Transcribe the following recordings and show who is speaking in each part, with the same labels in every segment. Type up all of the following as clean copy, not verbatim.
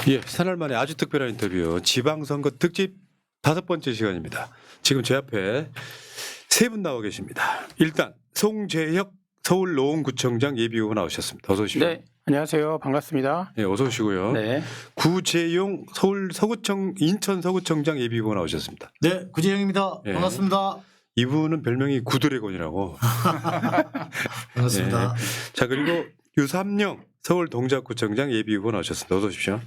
Speaker 1: 예, 사날 만에 아주 특별한 인터뷰 지방선거 특집 5번째 시간입니다. 지금 제 앞에 세 분 나와 계십니다. 일단 송재혁 서울 노원구청장 예비후보 나오셨습니다. 어서 오십시오.
Speaker 2: 네, 안녕하세요. 반갑습니다.
Speaker 1: 네, 어서 오시고요.
Speaker 2: 네,
Speaker 1: 구재용 서울 서구청 인천 서구청장 예비후보 나오셨습니다.
Speaker 3: 네, 구재영입니다.
Speaker 1: 예.
Speaker 3: 반갑습니다.
Speaker 1: 이분은 별명이 구드래곤이라고.
Speaker 3: 반갑습니다.
Speaker 1: 자, 그리고 유삼영 서울 동작구청장 예비후보 나오셨습니다. 어서 오십시오.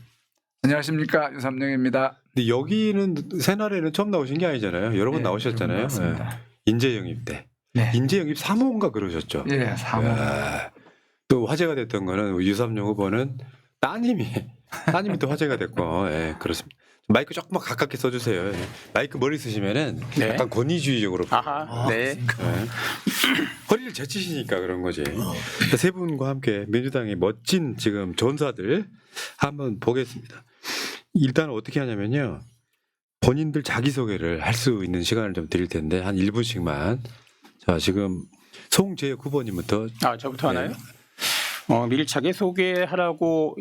Speaker 4: 안녕하십니까, 유삼영입니다.
Speaker 1: 근데 여기는 새날에는 처음 나오신 게 아니잖아요. 여러 번
Speaker 4: 네,
Speaker 1: 나오셨잖아요.
Speaker 4: 맞습니다.
Speaker 1: 네. 인재영입 때.
Speaker 4: 네.
Speaker 1: 인재영입 3호인가 그러셨죠.
Speaker 4: 예, 3호.
Speaker 1: 야, 또 화제가 됐던 거는 유삼영 후보는 따님이 또 화제가 됐고, 예, 그렇습니다. 마이크 조금만 가깝게 써주세요. 예. 마이크 멀리 쓰시면은
Speaker 2: 네.
Speaker 1: 약간 권위주의적으로
Speaker 2: 아하, 네.
Speaker 1: 허리를 제치시니까 그런 거지. 세 분과 함께 민주당의 멋진 지금 전사들 한번 보겠습니다. 일단 어떻게 하냐면요. 본인들 자기소개를 할 수 있는 시간을 좀 드릴 텐데 한 1분씩만. 자, 지금 송재혁 후보님부터.
Speaker 2: 저부터 하나요?
Speaker 1: 네.
Speaker 2: 미리 자기소개하라고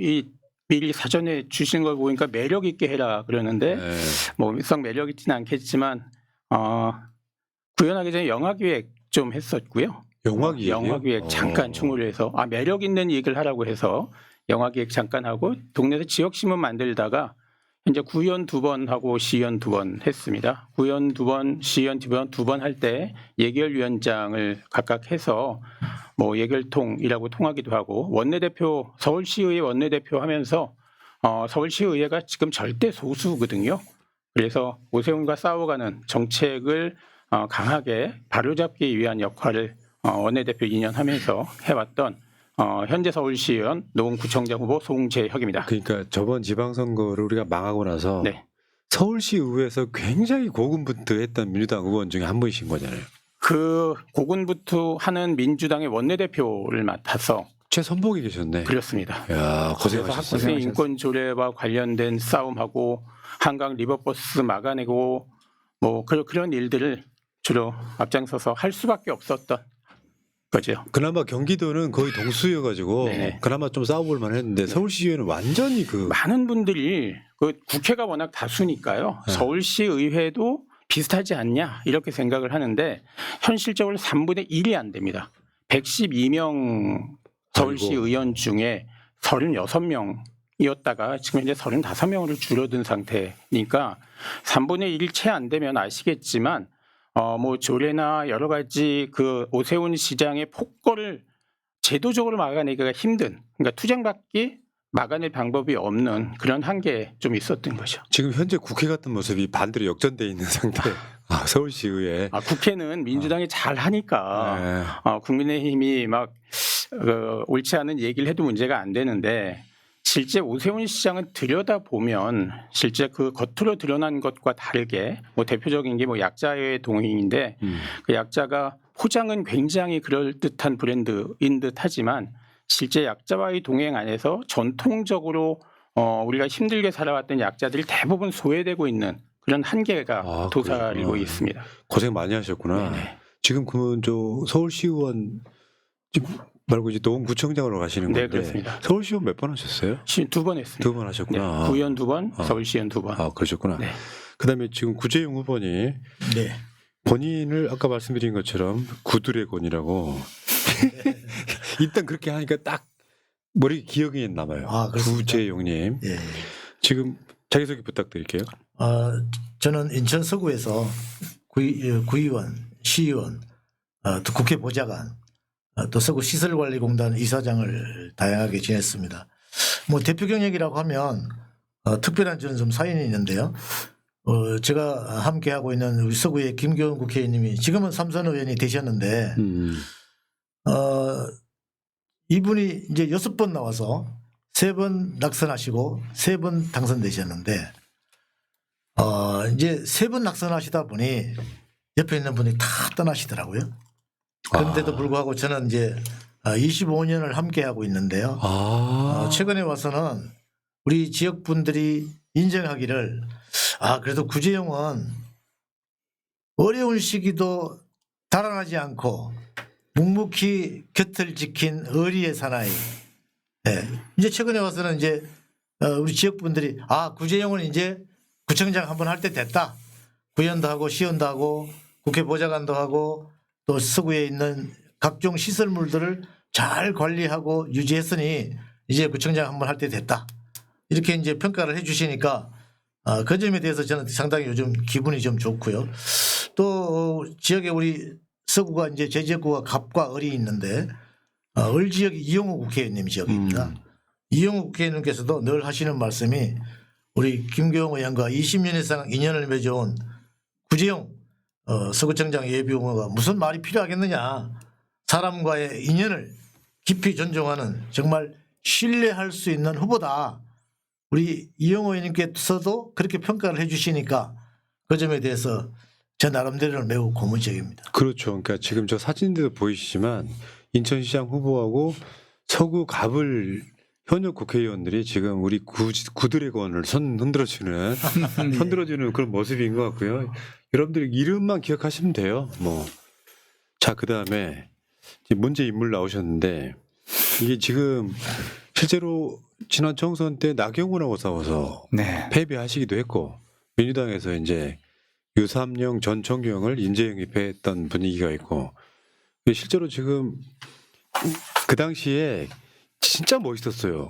Speaker 2: 미리 사전에 주신 걸 보니까 매력 있게 해라 그러는데
Speaker 1: 네.
Speaker 2: 썩 매력 있지는 않겠지만 구현하기 전에 영화기획 좀 했었고요.
Speaker 1: 영화기획이요?
Speaker 2: 영화기획 잠깐 충고를 해서 매력 있는 얘기를 하라고 해서 영화기획 잠깐 하고 동네에서 지역신문 만들다가 현재 구의원 2번 하고 시의원 2번 했습니다. 구의원 2번, 시의원 2번 할 때 예결위원장을 각각 해서 예결통이라고 통하기도 하고 원내대표 서울시의회 원내대표 하면서 서울시의회가 지금 절대 소수거든요. 그래서 오세훈과 싸워가는 정책을 강하게 바로잡기 위한 역할을 원내대표 2년 하면서 해왔던 현재 서울시의원 노원구청장 후보 송재혁입니다.
Speaker 1: 그러니까 저번 지방선거를 우리가 망하고 나서
Speaker 2: 네.
Speaker 1: 서울시 의회에서 굉장히 고군분투했던 민주당 의원 중에 한 분이신 거잖아요.
Speaker 2: 그 고군분투하는 민주당의 원내대표를 맡아서
Speaker 1: 최선봉이 계셨네.
Speaker 2: 그렇습니다.
Speaker 1: 야,
Speaker 2: 그래서
Speaker 1: 고생하셨어요.
Speaker 2: 학생 인권 조례와 관련된 싸움하고 한강 리버버스 막아내고 그런 일들을 주로 앞장서서 할 수밖에 없었던 거죠.
Speaker 1: 그나마 경기도는 거의 동수여가지고
Speaker 2: 네.
Speaker 1: 그나마 좀 싸워볼 만했는데 서울시의회는 완전히
Speaker 2: 많은 분들이 국회가 워낙 다수니까요.
Speaker 1: 네.
Speaker 2: 서울시 의회도 비슷하지 않냐 이렇게 생각을 하는데 현실적으로 3분의 1이 안 됩니다. 112명 서울시
Speaker 1: 아이고.
Speaker 2: 의원 중에 36명이었다가 지금 현재 35명으로 줄어든 상태니까 3분의 1이 채 안 되면 아시겠지만 조례나 여러 가지 그 오세훈 시장의 폭거를 제도적으로 막아내기가 힘든, 그러니까 투쟁받기 막아낼 방법이 없는 그런 한계에 좀 있었던 거죠.
Speaker 1: 지금 현재 국회 같은 모습이 반대로 역전돼 있는 상태. 서울시의회.
Speaker 2: 국회는 민주당이 잘 하니까
Speaker 1: 네.
Speaker 2: 국민의힘이 옳지 않은 얘기를 해도 문제가 안 되는데 실제 오세훈 시장은 들여다보면 실제 그 겉으로 드러난 것과 다르게 대표적인 게 약자의 동행인데 그 약자가 포장은 굉장히 그럴듯한 브랜드인 듯하지만 실제 약자와의 동행 안에서 전통적으로 우리가 힘들게 살아왔던 약자들이 대부분 소외되고 있는 그런 한계가 도사리고
Speaker 1: 그렇구나.
Speaker 2: 있습니다.
Speaker 1: 고생 많이 하셨구나.
Speaker 2: 네네.
Speaker 1: 지금 서울시의원 말고 이제 노원구청장으로 가시는 건데.
Speaker 2: 네, 그렇습니다.
Speaker 1: 서울시의원 몇 번 하셨어요?
Speaker 2: 2번 했습니다.
Speaker 1: 2번 하셨구나.
Speaker 2: 네, 구의원 2번, 서울시의원 2번.
Speaker 1: 그러셨구나.
Speaker 2: 네.
Speaker 1: 그다음에 지금 구재용 후보니
Speaker 3: 네.
Speaker 1: 본인을 아까 말씀드린 것처럼 구드래곤이라고 일단 그렇게 하니까 딱 머리 기억이 남아요.
Speaker 3: 그렇습니까?
Speaker 1: 구재용님.
Speaker 3: 예.
Speaker 1: 지금 자기소개 부탁드릴게요.
Speaker 3: 저는 인천 서구에서 구의원, 시의원, 또 국회 보좌관, 또 서구 시설관리공단 이사장을 다양하게 지냈습니다. 대표 경력이라고 하면 특별한 저는 좀 사연이 있는데요. 제가 함께 하고 있는 우리 서구의 김교훈 국회의원님이 지금은 삼선 의원이 되셨는데 이분이 이제 6번 나와서 3번 낙선하시고 3번 당선되셨는데 이제 3번 낙선하시다 보니 옆에 있는 분이 다 떠나시더라고요. 그런데도 불구하고 저는 이제 25년을 함께 하고 있는데요. 최근에 와서는 우리 지역 분들이 인정하기를 그래도 구재용은 어려운 시기도 달아나지 않고 묵묵히 곁을 지킨 의리의 사나이. 네. 이제 최근에 와서는 이제 우리 지역 분들이 구재용은 이제 구청장 한번 할 때 됐다. 구의원도 하고 시의원도 하고 국회 보좌관도 하고 또 서구에 있는 각종 시설물들을 잘 관리하고 유지했으니 이제 구청장 한번 할 때 됐다. 이렇게 이제 평가를 해 주시니까 그 점에 대해서 저는 상당히 요즘 기분이 좀 좋고요. 또 지역에 우리 서구가 이제 제 지역구가 갑과 을이 있는데 을 지역이 이용호 국회의원님 지역입니다. 이용호 국회의원님께서도 늘 하시는 말씀이 우리 김교영 의원과 20년 이상 인연을 맺어온 구재용 서구청장 예비후보가 무슨 말이 필요하겠느냐. 사람과의 인연을 깊이 존중하는 정말 신뢰할 수 있는 후보다. 우리 이용호 의원님께서도 그렇게 평가를 해 주시니까 그 점에 대해서 제 나름대로는 매우 고무적입니다.
Speaker 1: 그렇죠. 그러니까 지금 저 사진들도 보이시지만 인천시장 후보하고 서구 갑을 현역 국회의원들이 지금 우리 구드래곤을 흔들어주는 그런 모습인 것 같고요. 여러분들이 이름만 기억하시면 돼요. 자, 그다음에 문제 인물 나오셨는데 이게 지금 실제로 지난 총선 때 나경원하고 싸워서
Speaker 4: 네.
Speaker 1: 패배하시기도 했고 민주당에서 이제 유삼영 전 총경을 인재 영입했던 분위기가 있고 실제로 지금 그 당시에 진짜 멋있었어요.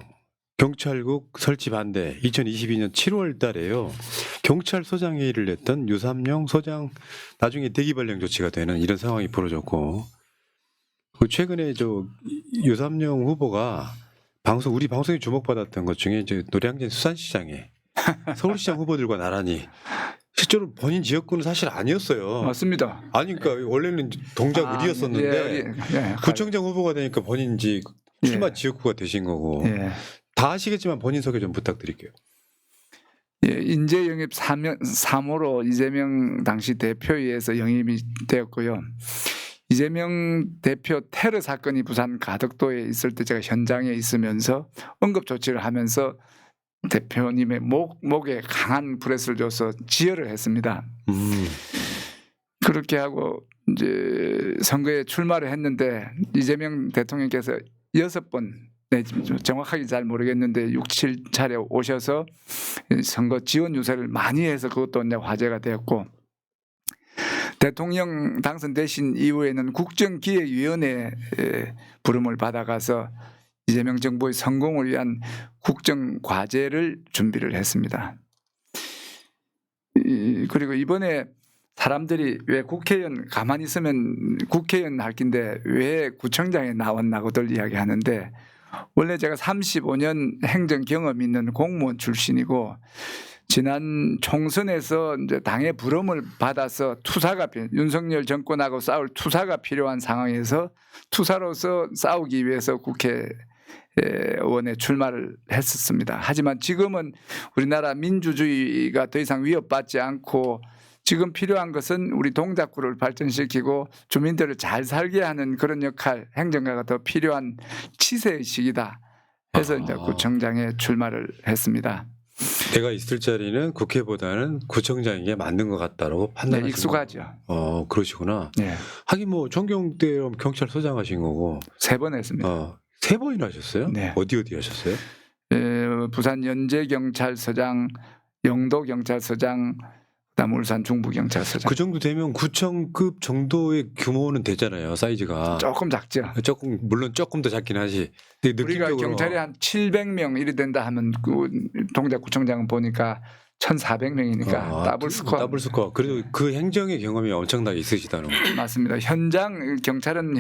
Speaker 1: 경찰국 설치 반대 2022년 7월 달에요. 경찰서장회의를 냈던 유삼영 소장 나중에 대기발령 조치가 되는 이런 상황이 벌어졌고 최근에 유삼영 후보가 우리 방송에 주목받았던 것 중에 이제 노량진 수산시장에 서울시장 후보들과 나란히 실제로 본인 지역구는 사실 아니었어요.
Speaker 4: 맞습니다.
Speaker 1: 아니 그러니까 원래는 동작 을이었었는데 구청장 후보가 되니까 본인지 출마 지역구가 되신 거고 다 아시겠지만 본인 소개 좀 부탁드릴게요.
Speaker 4: 인재 영입 3호로 이재명 당시 대표위에서 영입이 되었고요. 이재명 대표 테러 사건이 부산 가덕도에 있을 때 제가 현장에 있으면서 응급 조치를 하면서 대표님의 목에 강한 브레스를 줘서 지혈을 했습니다. 그렇게 하고 이제 선거에 출마를 했는데 이재명 대통령께서 6번, 정확하게 잘 모르겠는데 6, 7차례 오셔서 선거 지원 유세를 많이 해서 그것도 이제 화제가 되었고 대통령 당선되신 이후에는 국정기획위원회 부름을 받아가서 이재명 정부의 성공을 위한 국정과제를 준비를 했습니다. 그리고 이번에 사람들이 왜 국회의원 가만히 있으면 국회의원 할 긴데 왜 구청장에 나왔나고들 이야기하는데 원래 제가 35년 행정 경험 있는 공무원 출신이고 지난 총선에서 이제 당의 부름을 받아서 윤석열 정권하고 싸울 투사가 필요한 상황에서 투사로서 싸우기 위해서 국회의원에 출마를 했었습니다. 하지만 지금은 우리나라 민주주의가 더 이상 위협받지 않고 지금 필요한 것은 우리 동작구를 발전시키고 주민들을 잘 살게 하는 그런 역할, 행정가가 더 필요한 치세의 시기다 해서 이제 구청장에 출마를 했습니다.
Speaker 1: 내가 있을 자리는 국회보다는 구청장인 게 맞는 것 같다라고 판단하시는
Speaker 4: 익숙하죠.
Speaker 1: 그러시구나.
Speaker 4: 네.
Speaker 1: 하긴 총경 때 경찰서장 하신 거고
Speaker 4: 3번 했습니다.
Speaker 1: 3번이나 하셨어요?
Speaker 4: 네.
Speaker 1: 어디 하셨어요?
Speaker 4: 부산 연제경찰서장, 영도경찰서장, 그다음 울산 중부경찰서장.
Speaker 1: 그 정도 되면 구청급 정도의 규모는 되잖아요. 사이즈가
Speaker 4: 조금 작죠.
Speaker 1: 물론 조금 더 작긴 하지. 근데
Speaker 4: 우리가
Speaker 1: 느낌적으로
Speaker 4: 경찰이 한 700명 이리 된다 하면 그 동작구청장은 보니까 1,400명이니까 더블 스코어.
Speaker 1: 더블 스코어. 그래도 그 행정의 경험이 엄청나게 있으시다는 거.
Speaker 4: 맞습니다. 경찰은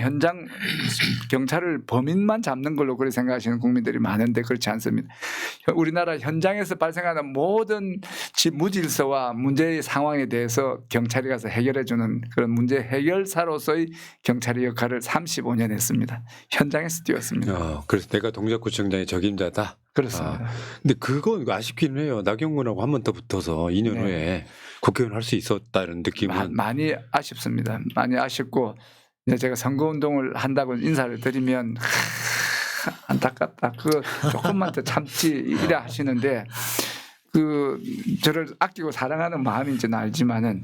Speaker 4: 경찰을 범인만 잡는 걸로 그렇게 생각하시는 국민들이 많은데 그렇지 않습니다. 우리나라 현장에서 발생하는 모든 무질서와 문제의 상황에 대해서 경찰이 가서 해결해주는 그런 문제 해결사로서의 경찰의 역할을 35년 했습니다. 현장에서 뛰었습니다.
Speaker 1: 그래서 내가 동작구청장의 적임자다.
Speaker 4: 그렇습니다.
Speaker 1: 근데 그건 아쉽기는 해요. 나경원하고 한 번 더 붙어서 2년 후에 국회의원 할 수 있었다는 느낌은
Speaker 4: 많이 아쉽습니다. 많이 아쉽고 제가 선거운동을 한다고 인사를 드리면 안타깝다. 그거 조금만 더 참지 이래 하시는데 저를 아끼고 사랑하는 마음인지는 알지만은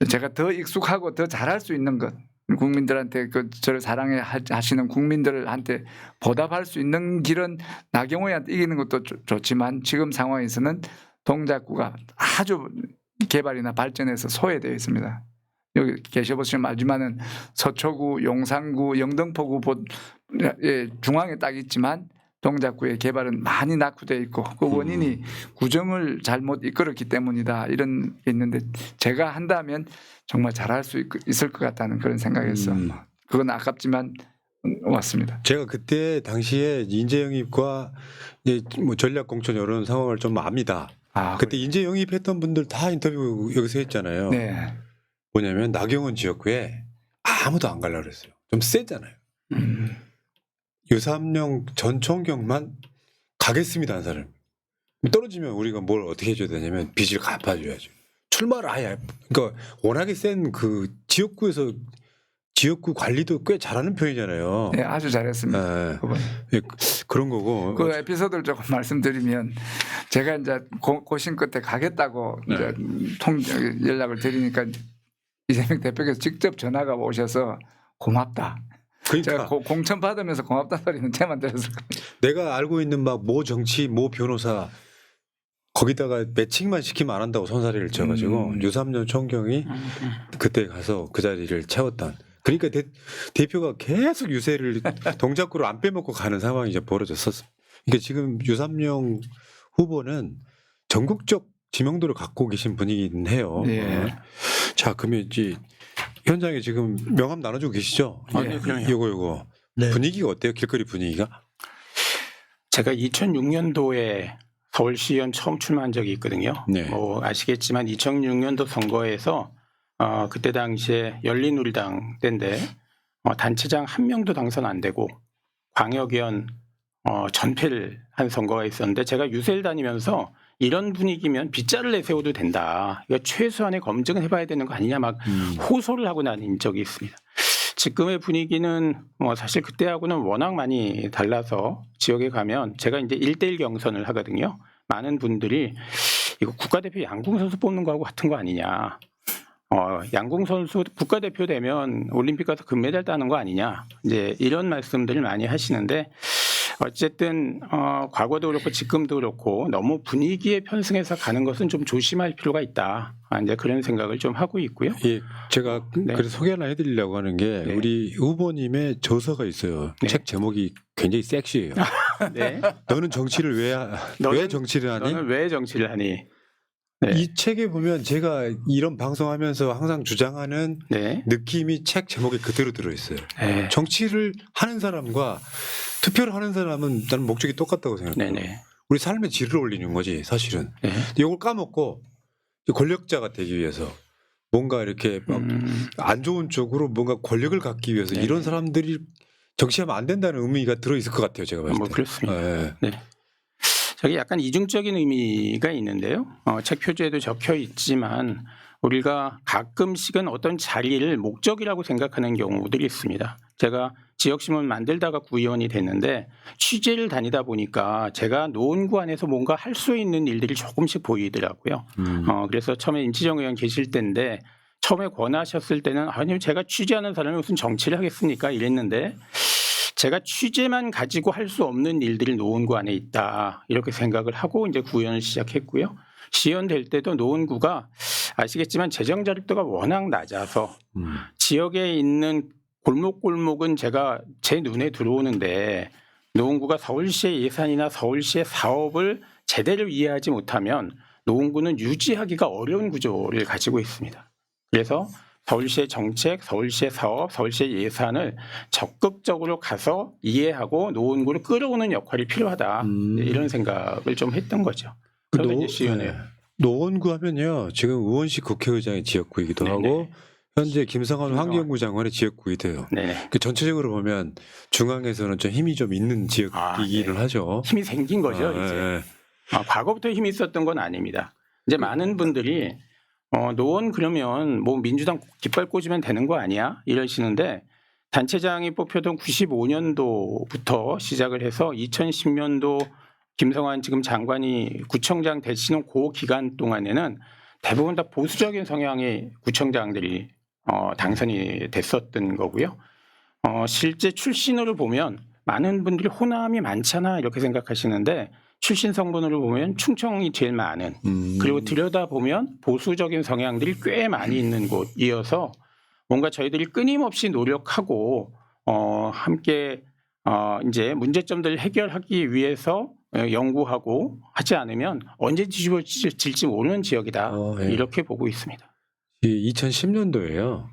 Speaker 4: 제가 더 익숙하고 더 잘할 수 있는 것 국민들한테 그 저를 사랑해 하시는 국민들한테 보답할 수 있는 길은 나경원이한테 이기는 것도 좋지만 지금 상황에서는 동작구가 아주 개발이나 발전해서 소외되어 있습니다. 여기 계셔보시면 알지만은 서초구, 용산구, 영등포구 중앙에 딱 있지만 동작구의 개발은 많이 낙후되어 있고 그 원인이 구정을 잘못 이끌었기 때문이다 이런 게 있는데 제가 한다면 정말 잘할 수 있을 것 같다는 그런 생각에서 그건 아깝지만 왔습니다.
Speaker 1: 제가 그때 당시에 인재 영입과 이제 뭐 전략 공천 이런 상황을 좀 압니다. 그때 인재 영입했던 분들 다 인터뷰 여기서 했잖아요.
Speaker 4: 네.
Speaker 1: 뭐냐면 나경원 지역구에 아무도 안 가려고 그랬어요. 좀 세잖아요. 유삼영 전 총경만 가겠습니다 한 사람. 떨어지면 우리가 뭘 어떻게 해줘야 되냐면 빚을 갚아줘야죠. 출마를 아예 그러니까 워낙에 센 그 지역구에서 지역구 관리도 꽤 잘하는 편이잖아요.
Speaker 4: 네, 아주 잘했습니다.
Speaker 1: 예, 그런 거고.
Speaker 4: 그 에피소드를 조금 말씀드리면 제가 이제 고심 끝에 가겠다고 이제 연락을 드리니까 이재명 대표께서 직접 전화가 오셔서 고맙다.
Speaker 1: 그러니까
Speaker 4: 제가 공천 받으면서 고맙다는 소리는 제만 들었을 겁니다.
Speaker 1: 내가 알고 있는 막 모 정치 모 변호사 거기다가 매칭만 시키면 안 한다고 손사래를 쳐가지고 유삼년 총경이 그때 가서 그 자리를 채웠던. 그러니까 대표가 계속 유세를 동작구를 안 빼먹고 가는 상황이 이제 벌어졌었어. 그러니까 지금 유삼영 후보는 전국적 지명도를 갖고 계신 분이긴 해요.
Speaker 4: 네.
Speaker 1: 자, 그러면 이제 현장에 지금 명함 나눠주고 계시죠?
Speaker 2: 네, 그럼요.
Speaker 1: 요거.
Speaker 3: 네.
Speaker 1: 분위기가 어때요? 길거리 분위기가?
Speaker 2: 제가 2006년도에 서울시의원 처음 출마한 적이 있거든요.
Speaker 1: 네.
Speaker 2: 뭐 아시겠지만 2006년도 선거에서 그때 당시에 열린우리당 때인데 단체장 한 명도 당선 안 되고 광역위원 전패를 한 선거가 있었는데 제가 유세를 다니면서 이런 분위기면 빗자를 내세워도 된다. 이거 최소한의 검증을 해봐야 되는 거 아니냐 막 호소를 하고 다닌 적이 있습니다. 지금의 분위기는 사실 그때하고는 워낙 많이 달라서 지역에 가면 제가 이제 1대1 경선을 하거든요. 많은 분들이 이거 국가대표 양궁 선수 뽑는 거하고 같은 거 아니냐. 양궁 선수 국가대표 되면 올림픽 가서 금메달 따는 거 아니냐. 이제 이런 말씀들을 많이 하시는데 어쨌든 과거도 그렇고 지금도 그렇고 너무 분위기에 편승해서 가는 것은 좀 조심할 필요가 있다. 이제 그런 생각을 좀 하고 있고요.
Speaker 1: 예, 제가
Speaker 2: 네.
Speaker 1: 그래서 소개 하나 해드리려고 하는 게
Speaker 2: 네.
Speaker 1: 우리 후보님의 저서가 있어요.
Speaker 2: 네.
Speaker 1: 책 제목이 굉장히 섹시해요.
Speaker 2: 네.
Speaker 1: 너는 정치를 왜
Speaker 2: 너는-
Speaker 1: 정치를 하니?
Speaker 2: 너는 왜 정치를 하니? 네.
Speaker 1: 이 책에 보면 제가 이런 방송하면서 항상 주장하는
Speaker 2: 네.
Speaker 1: 느낌이 책 제목에 그대로 들어있어요.
Speaker 2: 네.
Speaker 1: 정치를 하는 사람과 투표를 하는 사람은 나는 목적이 똑같다고 생각해요.
Speaker 2: 네네.
Speaker 1: 우리 삶의 질을 올리는 거지 사실은.
Speaker 2: 네.
Speaker 1: 이걸 까먹고 권력자가 되기 위해서 뭔가 이렇게 막 안 좋은 쪽으로 뭔가 권력을 갖기 위해서
Speaker 2: 네.
Speaker 1: 이런 사람들이 정치하면 안 된다는 의미가 들어있을 것 같아요. 제가 봤을 때.
Speaker 2: 뭐 그렇습니다.
Speaker 1: 예.
Speaker 2: 네. 저기 약간 이중적인 의미가 있는데요. 책 표지에도 적혀 있지만 우리가 가끔씩은 어떤 자리를 목적이라고 생각하는 경우들이 있습니다. 제가 지역신문 만들다가 구의원이 됐는데 취재를 다니다 보니까 제가 노원구 안에서 뭔가 할 수 있는 일들이 조금씩 보이더라고요. 그래서 처음에 임치정 의원 계실 때인데 처음에 권하셨을 때는 아니 제가 취재하는 사람이 무슨 정치를 하겠습니까 이랬는데 제가 취재만 가지고 할 수 없는 일들이 노원구 안에 있다 이렇게 생각을 하고 이제 구의원을 시작했고요. 시의원 될 때도 노원구가 아시겠지만 재정 자립도가 워낙 낮아서 지역에 있는 골목골목은 제가 제 눈에 들어오는데 노원구가 서울시의 예산이나 서울시의 사업을 제대로 이해하지 못하면 노원구는 유지하기가 어려운 구조를 가지고 있습니다. 그래서 서울시의 정책, 서울시의 사업, 서울시의 예산을 적극적으로 가서 이해하고 노원구를 끌어오는 역할이 필요하다. 이런 생각을 좀 했던 거죠. 그래서 이제 시의원에
Speaker 1: 노원구 하면요. 지금 우원식 국회의장의 지역구이기도
Speaker 2: 네네.
Speaker 1: 하고 현재 김성환
Speaker 2: 김성환.
Speaker 1: 환경부 장관의 지역구이 돼요.
Speaker 2: 네네.
Speaker 1: 그 전체적으로 보면 중앙에서는 좀 힘이 좀 있는 지역이기는
Speaker 2: 네.
Speaker 1: 하죠.
Speaker 2: 힘이 생긴 거죠.
Speaker 1: 아,
Speaker 2: 이제.
Speaker 1: 예.
Speaker 2: 과거부터 힘이 있었던 건 아닙니다. 이제 많은 분들이 노원 그러면 뭐 민주당 깃발 꽂으면 되는 거 아니야? 이러시는데 단체장이 뽑혀던 95년도부터 시작을 해서 2010년도 김성환 지금 장관이 구청장 되시는 그 기간 동안에는 대부분 다 보수적인 성향의 구청장들이 당선이 됐었던 거고요. 실제 출신으로 보면 많은 분들이 호남이 많잖아 이렇게 생각하시는데 출신 성분으로 보면 충청이 제일 많은 그리고 들여다보면 보수적인 성향들이 꽤 많이 있는 곳이어서 뭔가 저희들이 끊임없이 노력하고 함께 이제 문제점들을 해결하기 위해서 연구하고 하지 않으면 언제 뒤집어질지 모르는 지역이다
Speaker 1: 예.
Speaker 2: 이렇게 보고 있습니다.
Speaker 1: 2010년도에요.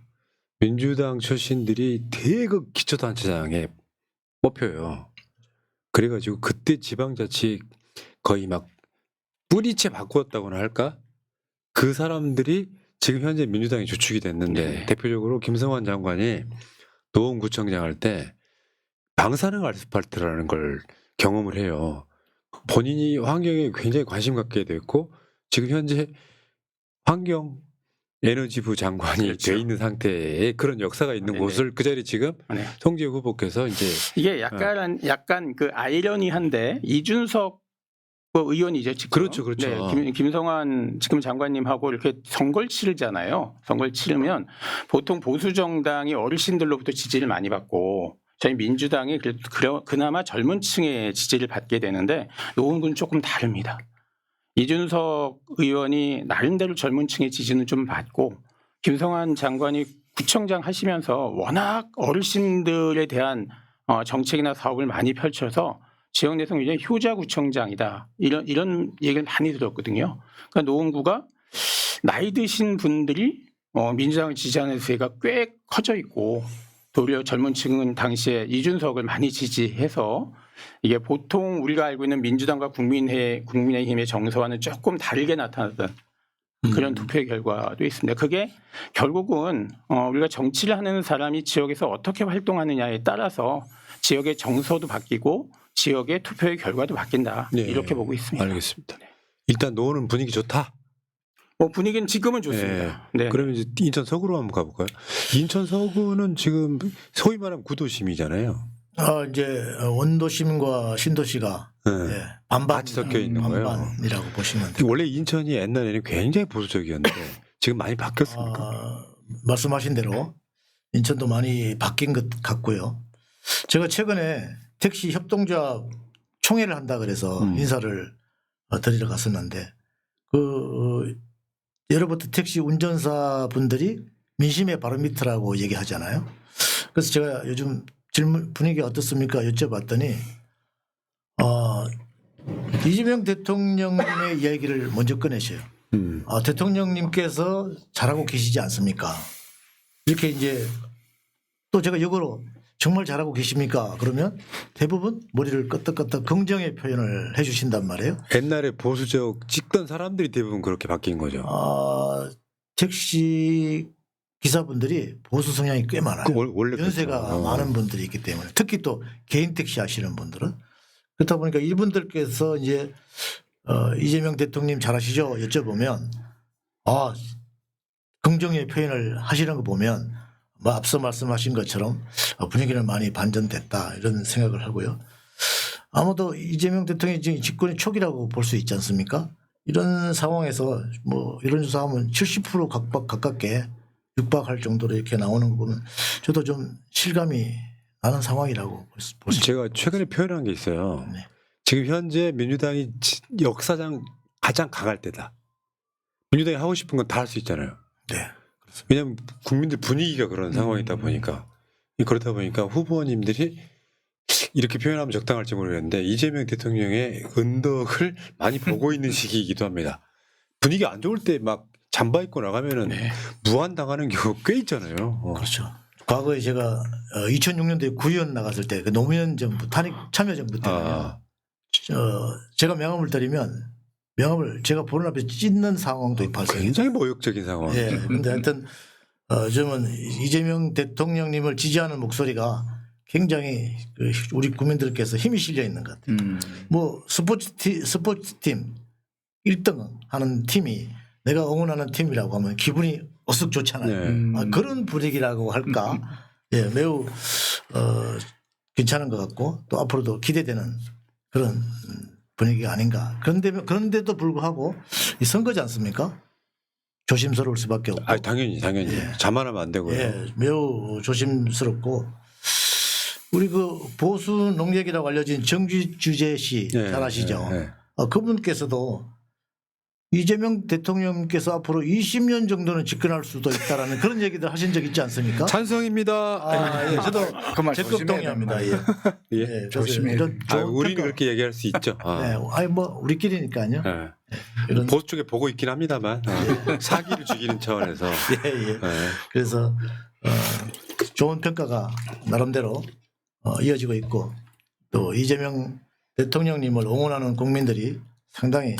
Speaker 1: 민주당 출신들이 대거 기초단체장에 뽑혀요. 그래가지고 그때 지방자치 거의 막 뿌리채 바꾸었다고나 할까? 그 사람들이 지금 현재 민주당의 주축이 됐는데
Speaker 2: 네.
Speaker 1: 대표적으로 김성환 장관이 노원구청장 할 때 방사능 아스팔트라는 걸 경험을 해요. 본인이 환경에 굉장히 관심 갖게 됐고 지금 현재 환경 에너지부 장관이
Speaker 2: 그렇죠.
Speaker 1: 돼 있는 상태에 그런 역사가 있는
Speaker 2: 네네.
Speaker 1: 곳을 그 자리 지금
Speaker 2: 네.
Speaker 1: 송지효 후보께서 이제
Speaker 2: 이게 약간 그 아이러니한데 이준석 의원이죠 지금.
Speaker 1: 그렇죠.
Speaker 2: 네, 김성환 지금 장관님하고 이렇게 선거를 치르잖아요. 선거를 치르면 보통 보수 정당이 어르신들로부터 지지를 많이 받고 저희 민주당이 그나마 젊은 층의 지지를 받게 되는데 노원구는 조금 다릅니다. 이준석 의원이 나름대로 젊은 층의 지지는 좀 받고 김성환 장관이 구청장 하시면서 워낙 어르신들에 대한 정책이나 사업을 많이 펼쳐서 지역 내에서 굉장히 효자구청장이다 이런 얘기를 많이 들었거든요. 그러니까 노원구가 나이 드신 분들이 민주당을 지지하는 세가 꽤 커져 있고 도리어 젊은 층은 당시에 이준석을 많이 지지해서 이게 보통 우리가 알고 있는 민주당과 국민의힘의 정서와는 조금 다르게 나타났던 그런 투표의 결과도 있습니다. 그게 결국은 우리가 정치를 하는 사람이 지역에서 어떻게 활동하느냐에 따라서 지역의 정서도 바뀌고 지역의 투표의 결과도 바뀐다.
Speaker 1: 네.
Speaker 2: 이렇게 보고 있습니다.
Speaker 1: 알겠습니다. 일단 노원은 분위기 좋다.
Speaker 2: 분위기는 지금은 좋습니다. 네.
Speaker 1: 그러면 이제 인천 서구로 한번 가볼까요? 인천 서구는 지금 소위 말하면 구도심이잖아요.
Speaker 3: 이제 원도심과 신도시가
Speaker 1: 네.
Speaker 3: 예, 반반
Speaker 1: 같이 섞여 있는 거예요.
Speaker 3: 반반이라고 보시면 돼요.
Speaker 1: 원래 인천이 옛날에는 굉장히 보수적이었는데 지금 많이 바뀌었습니까?
Speaker 3: 말씀하신 대로 인천도 많이 바뀐 것 같고요. 제가 최근에 택시 협동조합 총회를 한다 그래서 인사를 드리러 갔었는데 예로부터 택시 운전사 분들이 민심의 바로미터라고 얘기하잖아요. 그래서 제가 요즘 질문 분위기가 어떻습니까 여쭤봤더니 이재명 대통령님의 이야기를 먼저 꺼내셔요. 대통령님께서 잘하고 계시지 않습니까? 이렇게 이제 또 제가 역으로 정말 잘하고 계십니까? 그러면 대부분 머리를 끄덕끄덕 긍정의 표현을 해 주신단 말이에요.
Speaker 1: 옛날에 보수적 찍던 사람들이 대부분 그렇게 바뀐 거죠.
Speaker 3: 택시 기사분들이 보수 성향이 꽤 많아요.
Speaker 1: 원래
Speaker 3: 연세가
Speaker 1: 그렇죠.
Speaker 3: 많은 분들이 있기 때문에 특히 또 개인 택시 하시는 분들은 그렇다 보니까 이분들께서 이제 이재명 대통령 잘하시죠? 여쭤보면 긍정의 표현을 하시는 거 보면 뭐 앞서 말씀하신 것처럼 분위기는 많이 반전됐다 이런 생각을 하고요. 아무도 이재명 대통령이 지금 집권의 초기라고 볼 수 있지 않습니까? 이런 상황에서 뭐 이런 조사하면 70% 가깝게 육박할 정도로 이렇게 나오는 거 보면 저도 좀 실감이 나는 상황이라고 볼 수 있습니다.
Speaker 1: 제가 최근에 표현한 게 있어요.
Speaker 3: 네.
Speaker 1: 지금 현재 민주당이 역사상 가장 강할 때다. 민주당이 하고 싶은 건 다 할 수 있잖아요.
Speaker 3: 네.
Speaker 1: 왜냐하면 국민들 분위기가 그런 상황이다 보니까 그렇다 보니까 후보님들이 이렇게 표현하면 적당할지 모르겠는데 이재명 대통령의 은덕을 많이 보고 있는 시기이기도 합니다. 분위기 안 좋을 때 막 잠바 입고 나가면은 무한당하는 경우 꽤 있잖아요.
Speaker 3: 그렇죠. 과거에 제가 2006년도에 구의원 나갔을 때 그 노무현 정부 탄핵 참여정부 때는요. 제가 명함을 드리면 명함을 제가 보는 앞에 찢는 상황도 발생했어요.
Speaker 1: 굉장히 모욕적인 상황.
Speaker 3: 예. 근데 하여튼 저는 이재명 대통령님을 지지하는 목소리가 굉장히 우리 국민들께서 힘이 실려 있는 것 같아요. 뭐 스포츠팀 1등 하는 팀이 내가 응원하는 팀이라고 하면 기분이 어썩 좋잖아요. 그런 분위기라고 할까? 예, 매우 괜찮은 것 같고 또 앞으로도 기대되는 그런 분위기가 아닌가. 그런데도 불구하고 이 선거지 않습니까? 조심스러울 수밖에 없고.
Speaker 1: 아, 당연히 자만하면 안 되고요.
Speaker 3: 예, 매우 조심스럽고 우리 그 보수 농객이라고 알려진 정주재 씨
Speaker 1: 예,
Speaker 3: 잘 아시죠?
Speaker 1: 예, 예.
Speaker 3: 그분께서도 이재명 대통령께서 앞으로 20년 정도는 집권할 수도 있다라는 그런 얘기들 하신 적 있지 않습니까?
Speaker 1: 찬성입니다.
Speaker 3: 아, 예, 저도
Speaker 4: 그 말
Speaker 3: 적극
Speaker 4: 조심해야
Speaker 3: 동의합니다. 예.
Speaker 1: 예.
Speaker 3: 예, 그래서
Speaker 4: 조심해야
Speaker 3: 이런
Speaker 1: 아,
Speaker 3: 좋은
Speaker 1: 우리는
Speaker 3: 평가-
Speaker 1: 그렇게 얘기할 수 있죠.
Speaker 3: 네, 아니 뭐 우리끼리니까요.
Speaker 1: 예.
Speaker 3: 이런
Speaker 1: 보수 쪽에 보고 있긴 합니다만 사기를 죽이는 차원에서.
Speaker 3: 예, 예.
Speaker 1: 예.
Speaker 3: 그래서 좋은 평가가 나름대로 이어지고 있고 또 이재명 대통령님을 응원하는 국민들이 상당히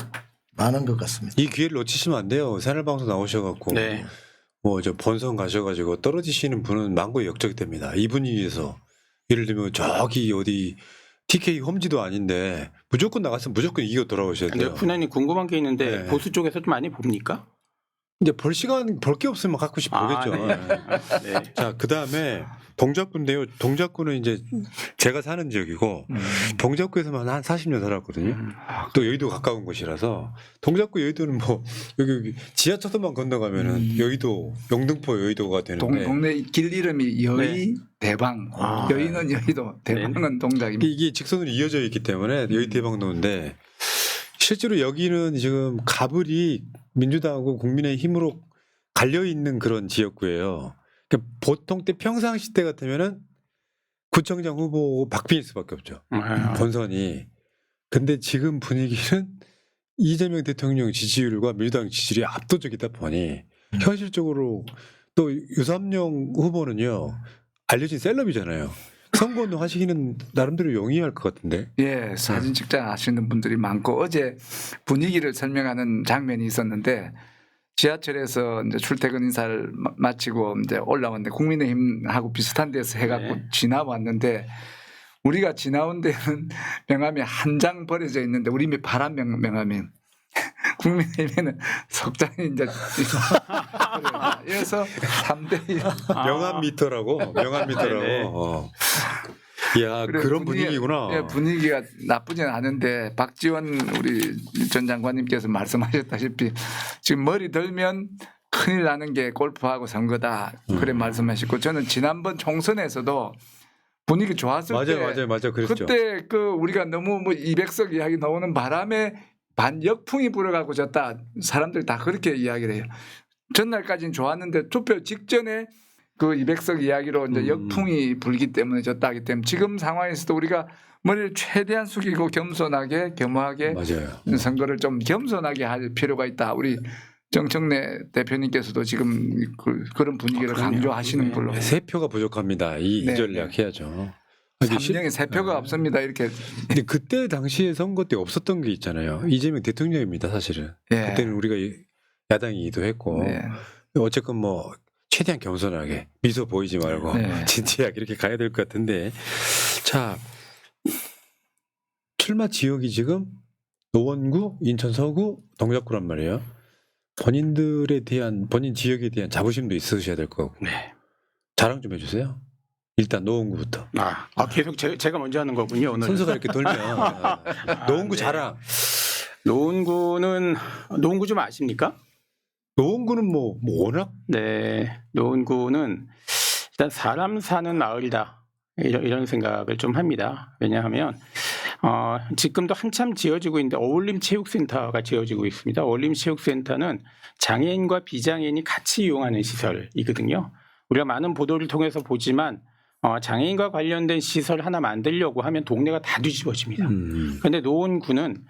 Speaker 3: 많은 것 같습니다.
Speaker 1: 이 기회를 놓치시면 안 돼요. 새날방송 나오셔갖고
Speaker 2: 네.
Speaker 1: 뭐 저 본선 가셔가지고 떨어지시는 분은 만고의 역적이 됩니다. 이 분위기에서 예를 들면 저기 어디 TK 홈지도 아닌데 무조건 나갔으면 무조건 이기고 돌아오셔야
Speaker 2: 근데
Speaker 1: 돼요.
Speaker 2: 훈훈이 궁금한 게 있는데
Speaker 1: 네.
Speaker 2: 보수 쪽에서도 많이 봅니까?
Speaker 1: 이제 볼 시간 볼 게 없으면 가끔씩
Speaker 2: 아,
Speaker 1: 보겠죠.
Speaker 2: 네.
Speaker 1: 예.
Speaker 2: 네.
Speaker 1: 자, 그 다음에 동작구인데요. 동작구는 이제 제가 사는 지역이고 동작구에서만 한 40년 살았거든요. 또 여의도 가까운 곳이라서 동작구 여의도는 뭐 여기 지하철도만 건너가면은 여의도 영등포 여의도가 되는데
Speaker 4: 동네 길 이름이 여의 대방.
Speaker 2: 아.
Speaker 4: 여의는 여의도, 대방은 동작입니다.
Speaker 1: 이게 직선으로 이어져 있기 때문에 여의 대방도인데 실제로 여기는 지금 가불이 민주당하고 국민의힘으로 갈려 있는 그런 지역구예요. 그러니까 보통 때 평상시 때 같으면은 구청장 후보 박빙일 수밖에 없죠. 본선이. 근데 지금 분위기는 이재명 대통령 지지율과 민주당 지지율이 압도적이다 보니 현실적으로 또 유삼영 후보는요 알려진 셀럽이잖아요. 선거운동 하시기는 나름대로 용이할 것 같은데.
Speaker 4: 예, 사진 찍자 하시는 분들이 많고 어제 분위기를 설명하는 장면이 있었는데 지하철에서 이제 출퇴근 인사를 마치고 이제 올라왔는데 국민의힘하고 비슷한 데서 해갖고
Speaker 2: 네.
Speaker 4: 지나왔는데 우리가 지나온 데는 명함이 한 장 버려져 있는데 우리 파란 명함이 국민의힘에는 석 장이 이제 그래서 3대1
Speaker 1: 명함 미터라고. 명함 미터라고.
Speaker 2: 네네.
Speaker 1: 이야 그런 분위기구나.
Speaker 4: 예, 분위기가 나쁘진 않은데 박지원 우리 전 장관님께서 말씀하셨다시피 지금 머리 들면 큰일 나는 게 골프하고 선거다 그래 말씀하시고 저는 지난번 총선에서도 분위기 좋았을 때
Speaker 1: 맞아요. 그랬죠.
Speaker 4: 그때 그 우리가 너무 뭐 200석 이야기 나오는 바람에 반역풍이 불어가고 졌다 사람들 다 그렇게 이야기를 해요. 전날까지는 좋았는데 투표 직전에 그 200석 이야기로 이제 역풍이 불기 때문에 졌다 하기 때문에 지금 상황에서도 우리가 머리를 최대한 숙이고 겸손하게 겸허하게
Speaker 1: 맞아요.
Speaker 4: 선거를 좀 겸손하게 할 필요가 있다. 우리 정청래 대표님께서도 지금 그런 분위기를
Speaker 2: 그럼요.
Speaker 4: 강조하시는
Speaker 2: 네.
Speaker 4: 걸로.
Speaker 1: 세 표가 부족합니다. 이
Speaker 4: 네.
Speaker 1: 전략 해야죠.
Speaker 4: 3명의 세 표가 없습니다. 이렇게.
Speaker 1: 근데 그때 당시에 선거 때 없었던 게 있잖아요. 이재명 대통령입니다. 사실은
Speaker 4: 예.
Speaker 1: 그때는 우리가 야당이기도 했고
Speaker 4: 네.
Speaker 1: 어쨌건 뭐 최대한 겸손하게 미소 보이지 말고
Speaker 4: 네.
Speaker 1: 진지하게 이렇게 가야 될 것 같은데 자 출마 지역이 지금 노원구, 인천 서구, 동작구란 말이에요. 본인들에 대한 본인 지역에 대한 자부심도 있으셔야 될 것 같고
Speaker 2: 네.
Speaker 1: 자랑 좀 해주세요. 일단 노원구부터
Speaker 2: 계속 제가 먼저 하는 거군요 오늘.
Speaker 1: 순서가 이렇게 돌면 노원구
Speaker 2: 네.
Speaker 1: 자랑.
Speaker 2: 노원구 좀 아십니까?
Speaker 1: 노원구는 뭐 워낙
Speaker 2: 네, 노원구는 일단 사람 사는 마을이다 이런 생각을 좀 합니다. 왜냐하면 지금도 한참 지어지고 있는데 어울림체육센터가 지어지고 있습니다. 어울림체육센터는 장애인과 비장애인이 같이 이용하는 시설이거든요. 우리가 많은 보도를 통해서 보지만 장애인과 관련된 시설 하나 만들려고 하면 동네가 다 뒤집어집니다. 그런데 노원구는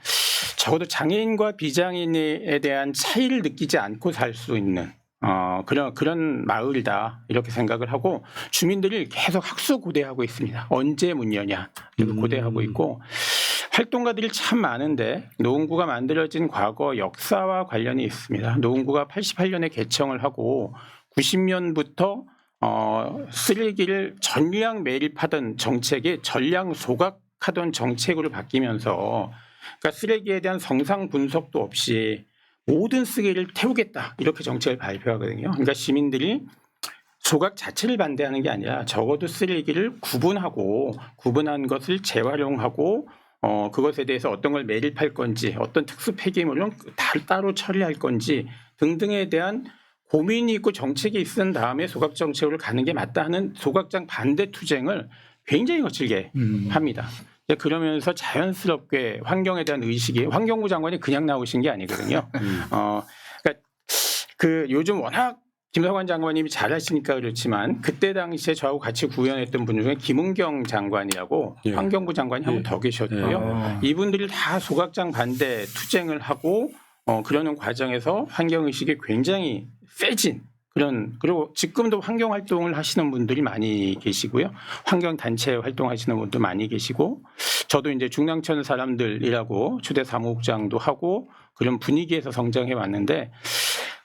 Speaker 2: 적어도 장애인과 비장애인에 대한 차이를 느끼지 않고 살 수 있는 그런 마을이다 이렇게 생각을 하고 주민들이 계속 학수고대하고 있습니다. 언제 문 여냐 계속 고대하고 있고 활동가들이 참 많은데 노원구가 만들어진 과거 역사와 관련이 있습니다. 노원구가 88년에 개청을 하고 90년부터 쓰레기를 전량 매립하던 정책이 전량 소각하던 정책으로 바뀌면서 그러니까 쓰레기에 대한 성상 분석도 없이 모든 쓰레기를 태우겠다 이렇게 정책을 발표하거든요. 그러니까 시민들이 소각 자체를 반대하는 게 아니라 적어도 쓰레기를 구분한 것을 재활용하고 그것에 대해서 어떤 걸 매립할 건지 어떤 특수 폐기물은 따로 처리할 건지 등등에 대한 고민이 있고 정책이 있은 다음에 소각 정책으로 가는 게 맞다 하는 소각장 반대 투쟁을 굉장히 거칠게 합니다. 그러면서 자연스럽게 환경에 대한 의식이 환경부 장관이 그냥 나오신 게 아니거든요. 그러니까 그 요즘 워낙 김성환 장관님이 잘하시니까 그렇지만 그때 당시에 저하고 같이 구현했던 분 중에 김은경 장관이라고
Speaker 1: 예.
Speaker 2: 환경부 장관이 한 분 더 계셨고요. 이분들이 다 소각장 반대 투쟁을 하고 그러는 과정에서 환경 의식이 굉장히 세진 그런 그리고 지금도 환경 활동을 하시는 분들이 많이 계시고요. 환경 단체 활동하시는 분도 많이 계시고 저도 이제 중랑천 사람들이라고 초대 사무국장도 하고 그런 분위기에서 성장해 왔는데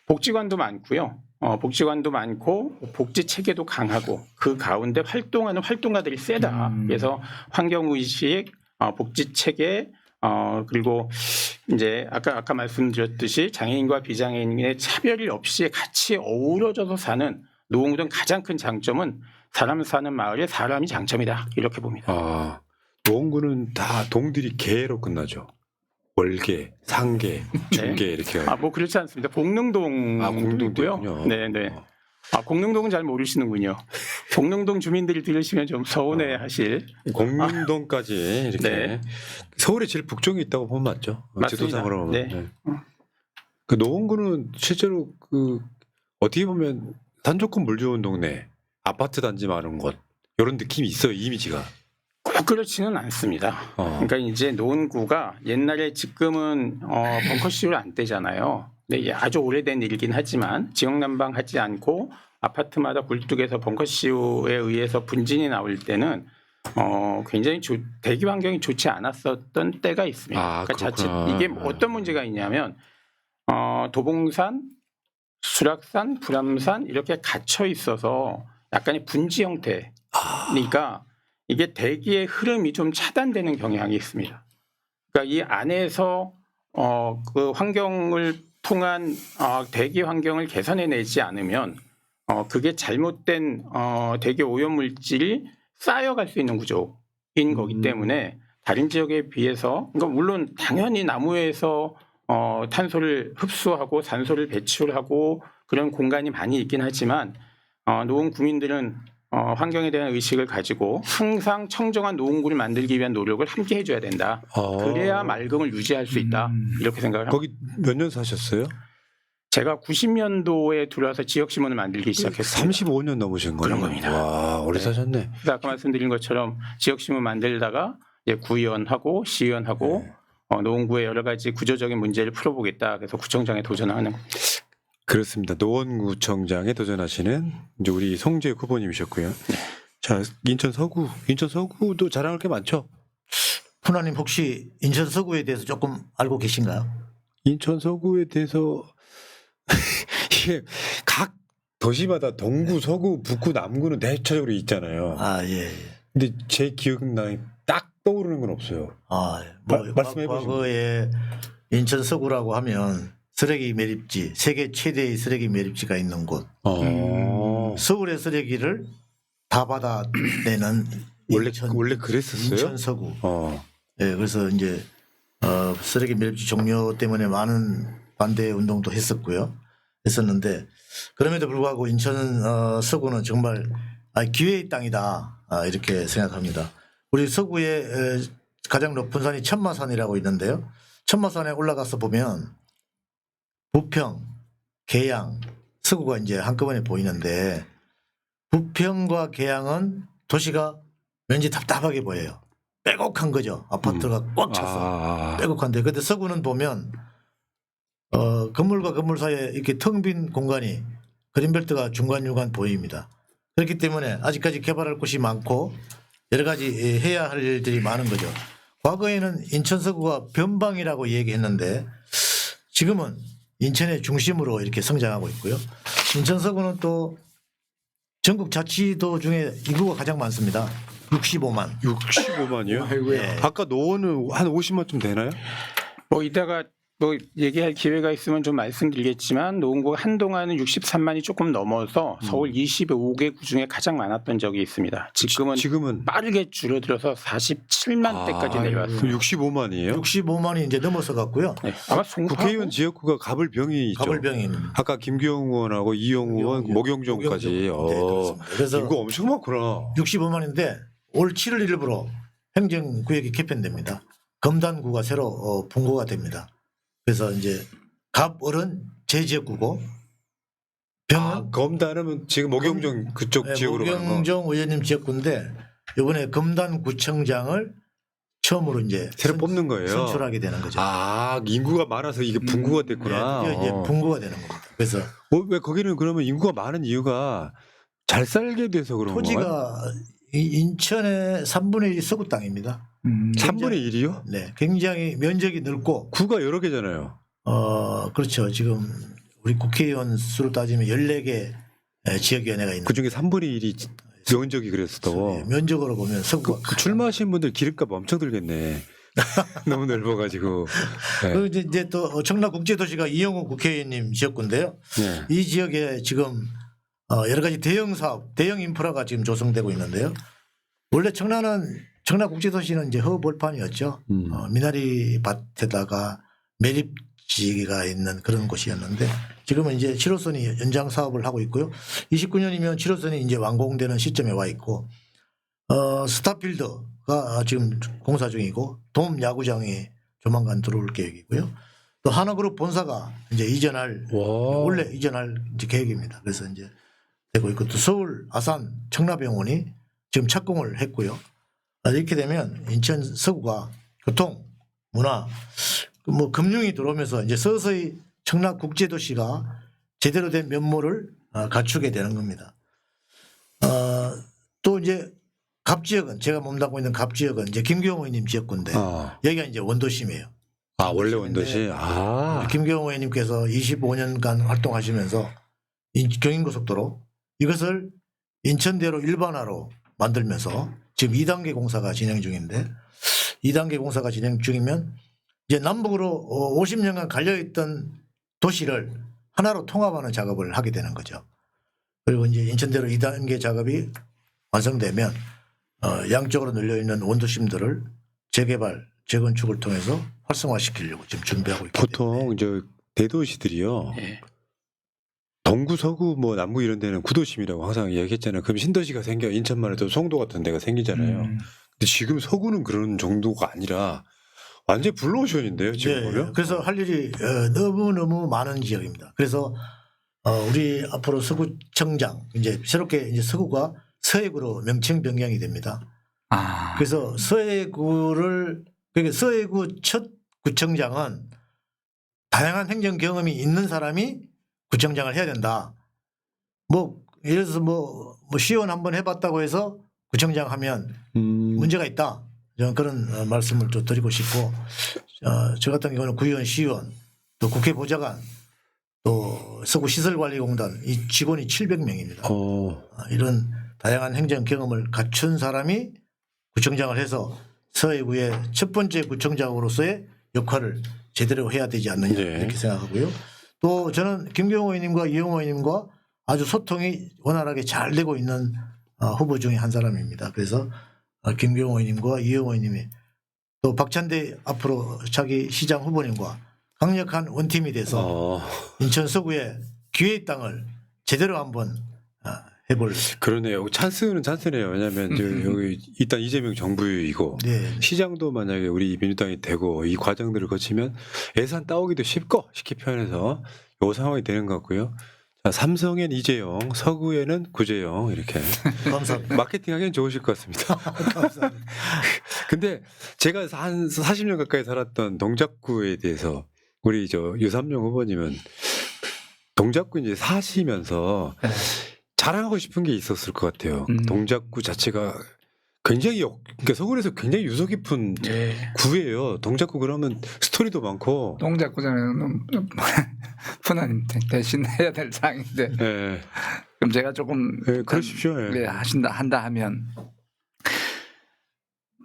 Speaker 2: 복지관도 많고요. 복지관도 많고 복지 체계도 강하고 그 가운데 활동하는 활동가들이 세다. 그래서 환경 의식, 복지 체계 그리고 이제 아까 말씀드렸듯이 장애인과 비장애인의 차별이 없이 같이 어우러져서 사는 노원구의 가장 큰 장점은 사람 사는 마을에 사람이 장점이다 이렇게 봅니다.
Speaker 1: 노원구는 다 동들이 개로 끝나죠. 월계, 상계, 중계 이렇게.
Speaker 2: 뭐 그렇지 않습니다. 공릉동이고요.
Speaker 1: 공릉동이군요.
Speaker 2: 네네. 공릉동은 잘 모르시는군요. 공릉동 주민들이 들으시면 좀 서운해하실.
Speaker 1: 공릉동까지 이렇게
Speaker 2: 네.
Speaker 1: 서울에 제일 북쪽에 있다고 보면 맞죠?
Speaker 2: 맞습니다.
Speaker 1: 지도상으로.
Speaker 2: 네.
Speaker 1: 네. 그 노원구는 실제로 그 어떻게 보면 산조건 물 좋은 동네, 아파트 단지 많은 곳 이런 느낌이 있어요. 이미지가.
Speaker 2: 꼭 그렇지는 않습니다. 그러니까 이제 노원구가 옛날에 지금은 벙커쇼를 안 떼잖아요. 근데 아주 오래된 일이긴 하지만 지역난방하지 않고 아파트마다 굴뚝에서 벙커쇼에 의해서 분진이 나올 때는 굉장히 대기 환경이 좋지 않았었던 때가 있습니다. 그러니까 자칫 이게 어떤 문제가 있냐면 도봉산, 수락산, 불암산 이렇게 갇혀 있어서 약간의 분지 형태니까 이게 대기의 흐름이 좀 차단되는 경향이 있습니다. 그러니까 이 안에서 그 환경을 통한 대기 환경을 개선해내지 않으면 그게 잘못된 대기 오염 물질이 쌓여갈 수 있는 구조인 거기 때문에 다른 지역에 비해서 그러니까 물론 당연히 나무에서 탄소를 흡수하고 산소를 배출하고 그런 공간이 많이 있긴 하지만 노원 구민들은 환경에 대한 의식을 가지고 항상 청정한 노원구를 만들기 위한 노력을 함께 해줘야 된다. 그래야 맑음을 유지할 수 있다. 이렇게 생각을 합니다.
Speaker 1: 거기 몇 년 사셨어요?
Speaker 2: 제가 90년도에 들어와서 지역신문을 만들기 시작했습니다.
Speaker 1: 35년 넘으신 거예요?
Speaker 2: 그런 겁니다.
Speaker 1: 와, 오래 사셨네.
Speaker 2: 그래서 아까 말씀드린 것처럼 지역신문 만들다가 구의원하고 시의원하고 노원구의 여러 가지 구조적인 문제를 풀어보겠다. 그래서 구청장에 도전하는 겁니다.
Speaker 1: 그렇습니다. 노원구청장에 도전하시는 이제 우리 송재 후보님이셨고요. 자, 인천 서구도 자랑할 게 많죠.
Speaker 3: 푸나님 혹시 인천 서구에 대해서 조금 알고 계신가요?
Speaker 1: 인천 서구에 대해서 이게 각 도시마다 동구, 서구, 북구, 남구는 대체적으로 있잖아요.
Speaker 3: 예.
Speaker 1: 근데 제 기억나에 딱 떠오르는 건 없어요. 말씀해 보시죠.
Speaker 3: 과거에 인천 서구라고 하면 쓰레기 매립지, 세계 최대의 쓰레기 매립지가 있는 곳. 서울의 쓰레기를 다 받아내는
Speaker 1: 원래 그랬었어요?
Speaker 3: 인천 서구. 그래서 이제 쓰레기 매립지 종료 때문에 많은 반대 운동도 했었는데 그럼에도 불구하고 인천 서구는 정말 기회의 땅이다 이렇게 생각합니다. 우리 서구의 가장 높은 산이 천마산이라고 있는데요. 천마산에 올라가서 보면 부평, 계양, 서구가 이제 한꺼번에 보이는데 부평과 계양은 도시가 왠지 답답하게 보여요. 빼곡한 거죠. 아파트가 꽉 차서 빼곡한데 근데 서구는 보면 건물과 건물 사이에 이렇게 텅 빈 공간이 그린벨트가 중간중간 보입니다. 그렇기 때문에 아직까지 개발할 곳이 많고 여러 가지 해야 할 일들이 많은 거죠. 과거에는 인천 서구가 변방이라고 얘기했는데 지금은 인천의 중심으로 이렇게 성장하고 있고요. 인천 서구는 또 전국 자치도 중에 인구가 가장 많습니다. 65만.
Speaker 1: 65만이요?
Speaker 4: 아이고야.
Speaker 3: 네.
Speaker 1: 아까 노원은 한 50만쯤 되나요?
Speaker 2: 이따가 뭐 얘기할 기회가 있으면 좀 말씀드리겠지만 노원구가 한동안은 63만이 조금 넘어서 서울 25개 구 중에 가장 많았던 적이 있습니다. 지금은 빠르게 줄어들어서 47만 대까지 내려왔습니다.
Speaker 1: 65만이에요?
Speaker 3: 65만이 이제 넘어서 갔고요.
Speaker 2: 네, 아마 송파구
Speaker 1: 국회의원 지역구가 가불병이 있죠.
Speaker 3: 가불병이
Speaker 1: 아까 김기용 의원하고 이용우 의원, 목용정까지.
Speaker 3: 네, 그렇습니다. 그래서
Speaker 1: 이거 엄청 많구나.
Speaker 3: 65만인데 올 7월 1일부로 행정구역이 개편됩니다. 검단구가 새로 분구가 됩니다. 그래서 이제 갑을은 제지역구고 병은
Speaker 1: 검단은 지금 목용정 그쪽 지역으로 가는 거.
Speaker 3: 목용정 의원님 지역구인데 이번에 검단구청장을 처음으로 이제
Speaker 1: 새로 뽑는 거예요.
Speaker 3: 선출하게 되는 거죠.
Speaker 1: 인구가 많아서 이게 분구가 됐구나.
Speaker 3: 네, 이제 분구가 되는 겁니다. 그래서
Speaker 1: 왜 거기는 그러면 인구가 많은 이유가 잘 살게 돼서 그런 건가요?
Speaker 3: 토지가 인천의 3분의 1이 서구 땅입니다.
Speaker 1: 3분의 1이요?
Speaker 3: 네, 굉장히 면적이 넓고
Speaker 1: 구가 여러 개잖아요.
Speaker 3: 그렇죠. 지금 우리 국회의원 수로 따지면 14개 지역위원회가 있는.
Speaker 1: 그중에 3분의 1이 면적이 그랬어.
Speaker 3: 면적으로 보면 서구가
Speaker 1: 출마하신 분들 기름값 엄청 들겠네. 너무 넓어가지고. 네.
Speaker 3: 그리고 이제 또 청라국제도시가 이영호 국회의원님 지역구인데요.
Speaker 1: 네.
Speaker 3: 이 지역에 지금 여러 가지 대형 사업, 대형 인프라가 지금 조성되고 있는데요. 원래 청라국제도시는 이제 허벌판이었죠. 미나리 밭에다가 매립지가 있는 그런 곳이었는데 지금은 이제 7호선이 연장 사업을 하고 있고요. 29년이면 7호선이 이제 완공되는 시점에 와 있고 스타필드가 지금 공사 중이고 돔 야구장이 조만간 들어올 계획이고요. 또 하나그룹 본사가 이제 원래 이전할 이제 계획입니다. 그래서 이제 되고 있고 또 서울 아산 청라병원이 지금 착공을 했고요. 이렇게 되면 인천 서구가 교통, 문화, 뭐 금융이 들어오면서 이제 서서히 청라국제도시가 제대로 된 면모를 갖추게 되는 겁니다. 또 이제 갑지역은 제가 몸담고 있는 갑지역은 이제 김기용 의원님 지역구인데 여기가 이제 원도심이에요.
Speaker 1: 원래 원도시.
Speaker 3: 김기용 의원님께서 25년간 활동하시면서 경인고속도로 이것을 인천대로 일반화로 만들면서 지금 2단계 공사가 진행 중인데 2단계 공사가 진행 중이면 이제 남북으로 50년간 갈려있던 도시를 하나로 통합하는 작업을 하게 되는 거죠. 그리고 이제 인천대로 2단계 작업이 완성되면 양쪽으로 널려있는 원도심들을 재개발, 재건축을 통해서 활성화시키려고 지금 준비하고 있기 때문에.
Speaker 1: 보통 이제 대도시들이요.
Speaker 2: 네.
Speaker 1: 동구, 서구, 뭐 남구 이런 데는 구도심이라고 항상 얘기했잖아요. 그럼 신도시가 생겨 인천만 해도 송도 같은 데가 생기잖아요. 근데 지금 서구는 그런 정도가 아니라 완전 블루오션인데요. 지금 보면.
Speaker 3: 그래서 할 일이 너무너무 많은 지역입니다. 그래서 우리 앞으로 서구청장 이제 새롭게 이제 서구가 서해구로 명칭 변경이 됩니다. 그래서 서해구를 그러니까 서해구 첫 구청장은 다양한 행정 경험이 있는 사람이 구청장을 해야 된다. 뭐 예를 들어서 뭐 시의원 한번 해봤다고 해서 구청장 하면 문제가 있다. 저는 그런 말씀을 좀 드리고 싶고 저 같은 경우는 구의원, 시의원, 또 국회 보좌관, 또 서구시설관리공단 이 직원이 700명입니다. 이런 다양한 행정 경험을 갖춘 사람이 구청장을 해서 서해구의 첫 번째 구청장으로서의 역할을 제대로 해야 되지 않느냐
Speaker 1: 네.
Speaker 3: 이렇게 생각하고요. 또 저는 김경호 의원님과 이용호 의원님과 아주 소통이 원활하게 잘 되고 있는 후보 중에 한 사람입니다. 그래서 김경호 의원님과 이용호 의원님이 또 박찬대 앞으로 차기 시장 후보님과 강력한 원팀이 돼서 인천 서구의 기회의 땅을 제대로 한번 해볼.
Speaker 1: 그러네요. 찬스는 찬스네요. 왜냐하면 여기 일단 이재명 정부이고
Speaker 3: 네.
Speaker 1: 시장도 만약에 우리 민주당이 되고 이 과정들을 거치면 예산 따오기도 쉽게 표현해서 요 상황이 되는 것 같고요. 자, 삼성엔 이재용, 서구에는 구재용 이렇게
Speaker 3: 감사합니다.
Speaker 1: 마케팅하기는 좋으실 것 같습니다.
Speaker 3: 감사합니다.
Speaker 1: 근데 제가 한 40년 가까이 살았던 동작구에 대해서 우리 유삼용 후보님은 동작구 이제 사시면서 자랑하고 싶은 게 있었을 것 같아요. 동작구 자체가 굉장히 그러니까 서울에서 굉장히 유서 깊은 구예요. 동작구 그러면 스토리도 많고.
Speaker 4: 동작구장은 분한 대신 해야 될 상인데.
Speaker 1: 네.
Speaker 4: 그럼 제가 조금
Speaker 1: 그러십시오.
Speaker 4: 한다 하면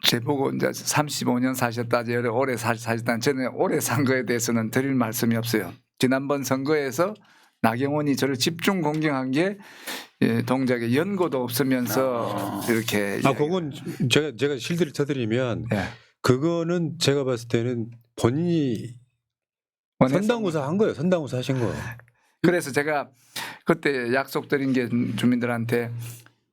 Speaker 4: 제보고 이제 35년 사셨다, 이제 오래 사셨다. 저는 오래 산 거에 대해서는 드릴 말씀이 없어요. 지난번 선거에서 나경원이 저를 집중 공격한 게 동작에 연고도 없으면서 이렇게
Speaker 1: 그건 제가 실드를 쳐드리면
Speaker 4: 예.
Speaker 1: 그거는 제가 봤을 때는 본인이
Speaker 4: 원해서
Speaker 1: 선당우사 한 거예요. 선당우사 하신 거예요.
Speaker 4: 그래서 제가 그때 약속드린 게 주민들한테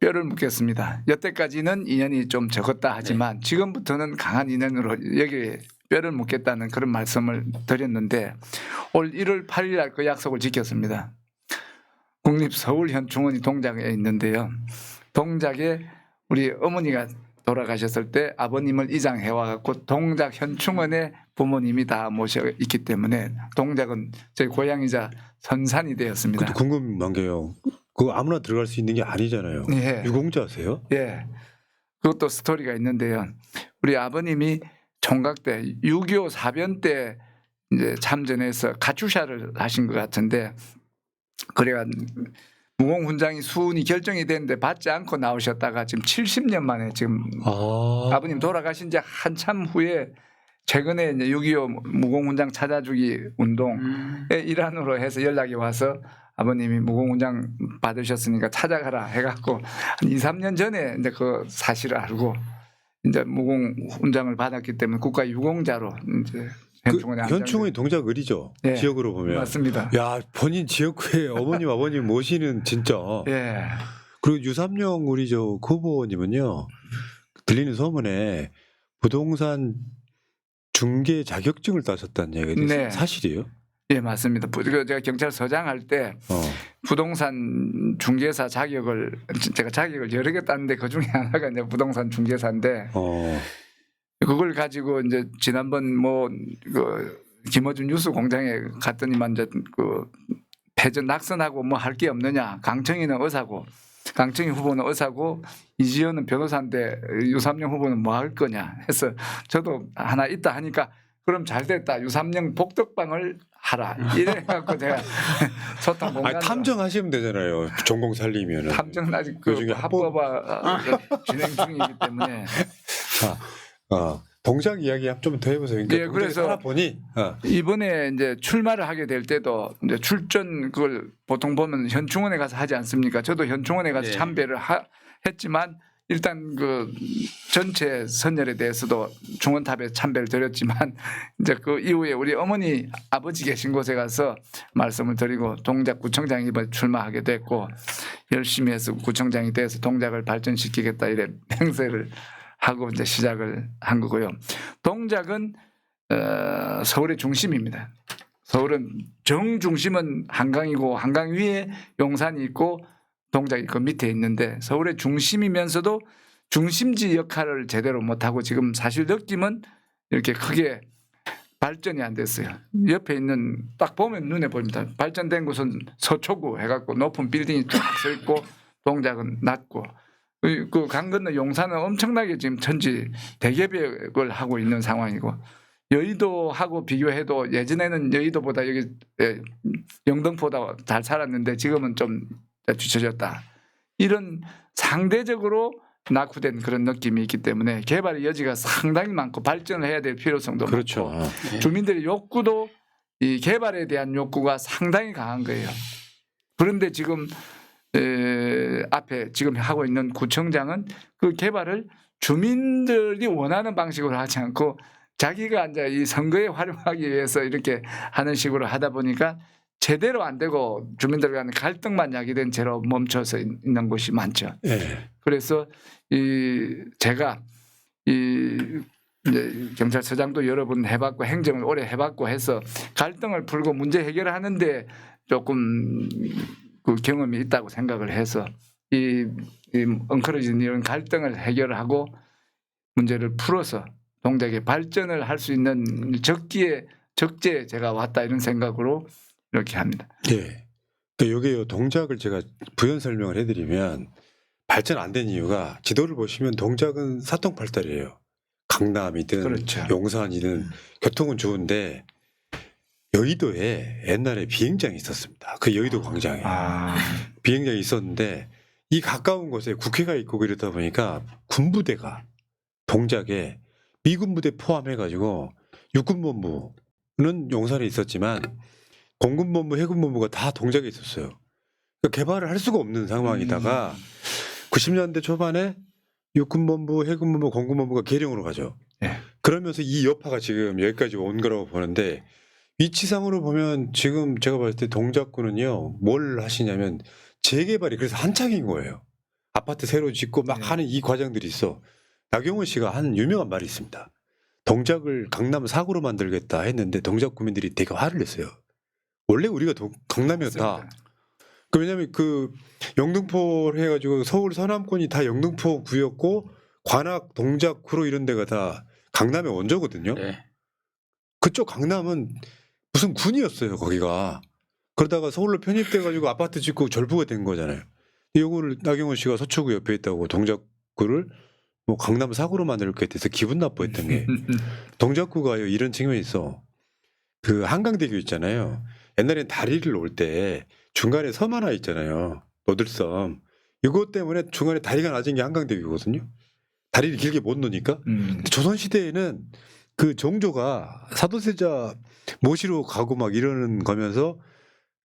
Speaker 4: 뼈를 묻겠습니다. 여태까지는 인연이 좀 적었다 하지만 지금부터는 강한 인연으로 여기에 뼈를 묻겠다는 그런 말씀을 드렸는데 올 1월 8일 날 그 약속을 지켰습니다. 국립서울현충원이 동작에 있는데요. 동작에 우리 어머니가 돌아가셨을 때 아버님을 이장해 와갖고 동작 현충원에 부모님이 다 모셔 있기 때문에 동작은 저희 고향이자 선산이 되었습니다.
Speaker 1: 근데 궁금한 게요. 그거 아무나 들어갈 수 있는 게 아니잖아요.
Speaker 4: 예.
Speaker 1: 유공자세요?
Speaker 4: 예. 그것도 스토리가 있는데요. 우리 아버님이 총각 때 6.25 사변 때 이제 참전해서 가추샤를 하신 것 같은데 그래가 무공훈장이 수운이 결정이 됐는데 받지 않고 나오셨다가 지금 70년 만에 지금 아버님 돌아가신 지 한참 후에 최근에 이제 6.25 무공훈장 찾아주기 운동의 일환으로 해서 연락이 와서 아버님이 무공훈장 받으셨으니까 찾아가라 해갖고 한 2, 3년 전에 이제 그 사실을 알고 이제 무공훈장을 받았기 때문에 국가 유공자로 이제 현충원에
Speaker 1: 현충원이 동작 을이죠.
Speaker 4: 예.
Speaker 1: 지역으로 보면.
Speaker 4: 맞습니다.
Speaker 1: 야, 본인 지역구에 어머님 아버님 모시는 진짜.
Speaker 4: 예.
Speaker 1: 그리고 유삼영 우리 저 후보님은요. 들리는 소문에 부동산 중개 자격증을 따셨다는 얘기가 있어요.
Speaker 4: 네.
Speaker 1: 사실이에요?
Speaker 4: 예, 맞습니다. 제가 경찰서장 할 때 부동산 중개사 자격을 제가 자격을 여러 개 땄는데 그 중에 하나가 이제 부동산 중개사인데 그걸 가지고 이제 지난번 그 김어준 뉴스 공장에 갔더니만 이제 그 패전 낙선하고 뭐 할 게 없느냐. 강청이는 의사고 강청희 후보는 의사고 이지연은 변호사인데 유삼영 후보는 뭐 할 거냐 해서 저도 하나 있다 하니까 그럼 잘 됐다. 유삼영 복덕방을 하라. 이래 갖고 제가 소통 공간
Speaker 1: 탐정하시면 되잖아요. 전공 살리면은.
Speaker 4: 탐정은 아직
Speaker 1: 그 중에
Speaker 4: 합법화 진행 중이기 때문에
Speaker 1: 동작 이야기 좀 더 해보세요. 그러니까
Speaker 4: 예, 그래서
Speaker 1: 살아보니
Speaker 4: 이번에 이제 출마를 하게 될 때도 이제 출전 그걸 보통 보면 현충원에 가서 하지 않습니까? 저도 현충원에 가서
Speaker 2: 예.
Speaker 4: 참배를 했지만 일단 그 전체 선열에 대해서도 중원탑에 참배를 드렸지만 이제 그 이후에 우리 어머니 아버지 계신 곳에 가서 말씀을 드리고 동작 구청장이 이번에 출마하게 됐고 열심히 해서 구청장이 돼서 동작을 발전시키겠다 이래 맹세를 하고 이제 시작을 한 거고요. 동작은 서울의 중심입니다. 서울은 정중심은 한강이고 한강 위에 용산이 있고 동작이 그 밑에 있는데 서울의 중심이면서도 중심지 역할을 제대로 못하고 지금 사실 느낌은 이렇게 크게 발전이 안 됐어요. 옆에 있는 딱 보면 눈에 보입니다. 발전된 곳은 서초구 해갖고 높은 빌딩이 쫙 서 있고 동작은 낮고 그 강 건너 용산은 엄청나게 지금 천지 대개벽을 하고 있는 상황이고 여의도하고 비교해도 예전에는 여의도보다 여기 영등포보다 잘 살았는데 지금은 좀 뒤처졌다. 이런 상대적으로 낙후된 그런 느낌이 있기 때문에 개발의 여지가 상당히 많고 발전을 해야 될 필요성도
Speaker 1: 그렇죠.
Speaker 4: 많고 주민들의 욕구도 이 개발에 대한 욕구가 상당히 강한 거예요. 그런데 지금 앞에 지금 하고 있는 구청장은 그 개발을 주민들이 원하는 방식으로 하지 않고 자기가 이제 이 선거에 활용하기 위해서 이렇게 하는 식으로 하다 보니까 제대로 안 되고 주민들 간의 갈등만 야기된 채로 멈춰서 있는 곳이 많죠.
Speaker 1: 네.
Speaker 4: 그래서 제가 이제 경찰서장도 여러 번 해봤고 행정을 오래 해봤고 해서 갈등을 풀고 문제 해결을 하는데 조금 그 경험이 있다고 생각을 해서 이 엉클어진 이런 갈등을 해결하고 문제를 풀어서 동작의 발전을 할 수 있는 적기에 제가 왔다 이런 생각으로 이렇게 합니다.
Speaker 1: 네. 그러니까 여기요 동작을 제가 부연 설명을 해드리면 발전 안 된 이유가 지도를 보시면 동작은 사통팔달이에요. 강남이든
Speaker 4: 그렇죠.
Speaker 1: 용산이든 교통은 좋은데 여의도에 옛날에 비행장이 있었습니다. 그 여의도 광장에 비행장이 있었는데 이 가까운 곳에 국회가 있고 그러다 보니까 군부대가 동작에 미군 부대 포함해가지고 육군본부는 용산에 있었지만 공군본부, 해군본부가 다 동작에 있었어요. 그러니까 개발을 할 수가 없는 상황이다가 90년대 초반에 육군본부, 해군본부, 공군본부가 계룡으로 가죠.
Speaker 4: 예.
Speaker 1: 그러면서 이 여파가 지금 여기까지 온 거라고 보는데 위치상으로 보면 지금 제가 봤을 때 동작구는요 뭘 하시냐면 재개발이 그래서 한창인 거예요. 아파트 새로 짓고 막
Speaker 4: 네.
Speaker 1: 하는 이 과정들이 있어. 나경원 씨가 한 유명한 말이 있습니다. 동작을 강남 사구로 만들겠다 했는데 동작 구민들이 되게 화를 냈어요. 원래 우리가 강남이었다.
Speaker 4: 맞습니다.
Speaker 1: 그 왜냐하면 그 영등포를 해가지고 서울 서남권이 다 영등포 구였고 관악, 동작, 구로 이런 데가 다 강남의 원조거든요.
Speaker 2: 네.
Speaker 1: 그쪽 강남은 무슨 군이었어요 거기가. 그러다가 서울로 편입돼가지고 아파트 짓고 절부가 된 거잖아요. 이거를 나경원 씨가 서초구 옆에 있다고 동작구를 뭐 강남 사구로 만들게 돼서 기분 나빠했던 게 동작구가 이런 측면이 있어. 그 한강대교 있잖아요. 옛날엔 다리를 올 때 중간에 섬 하나 있잖아요. 노들섬. 이것 때문에 중간에 다리가 낮은 게 한강대교거든요. 다리를 길게 못 놓으니까. 조선시대에는 그 정조가 사도세자 모시러 가고 막 이러는 거면서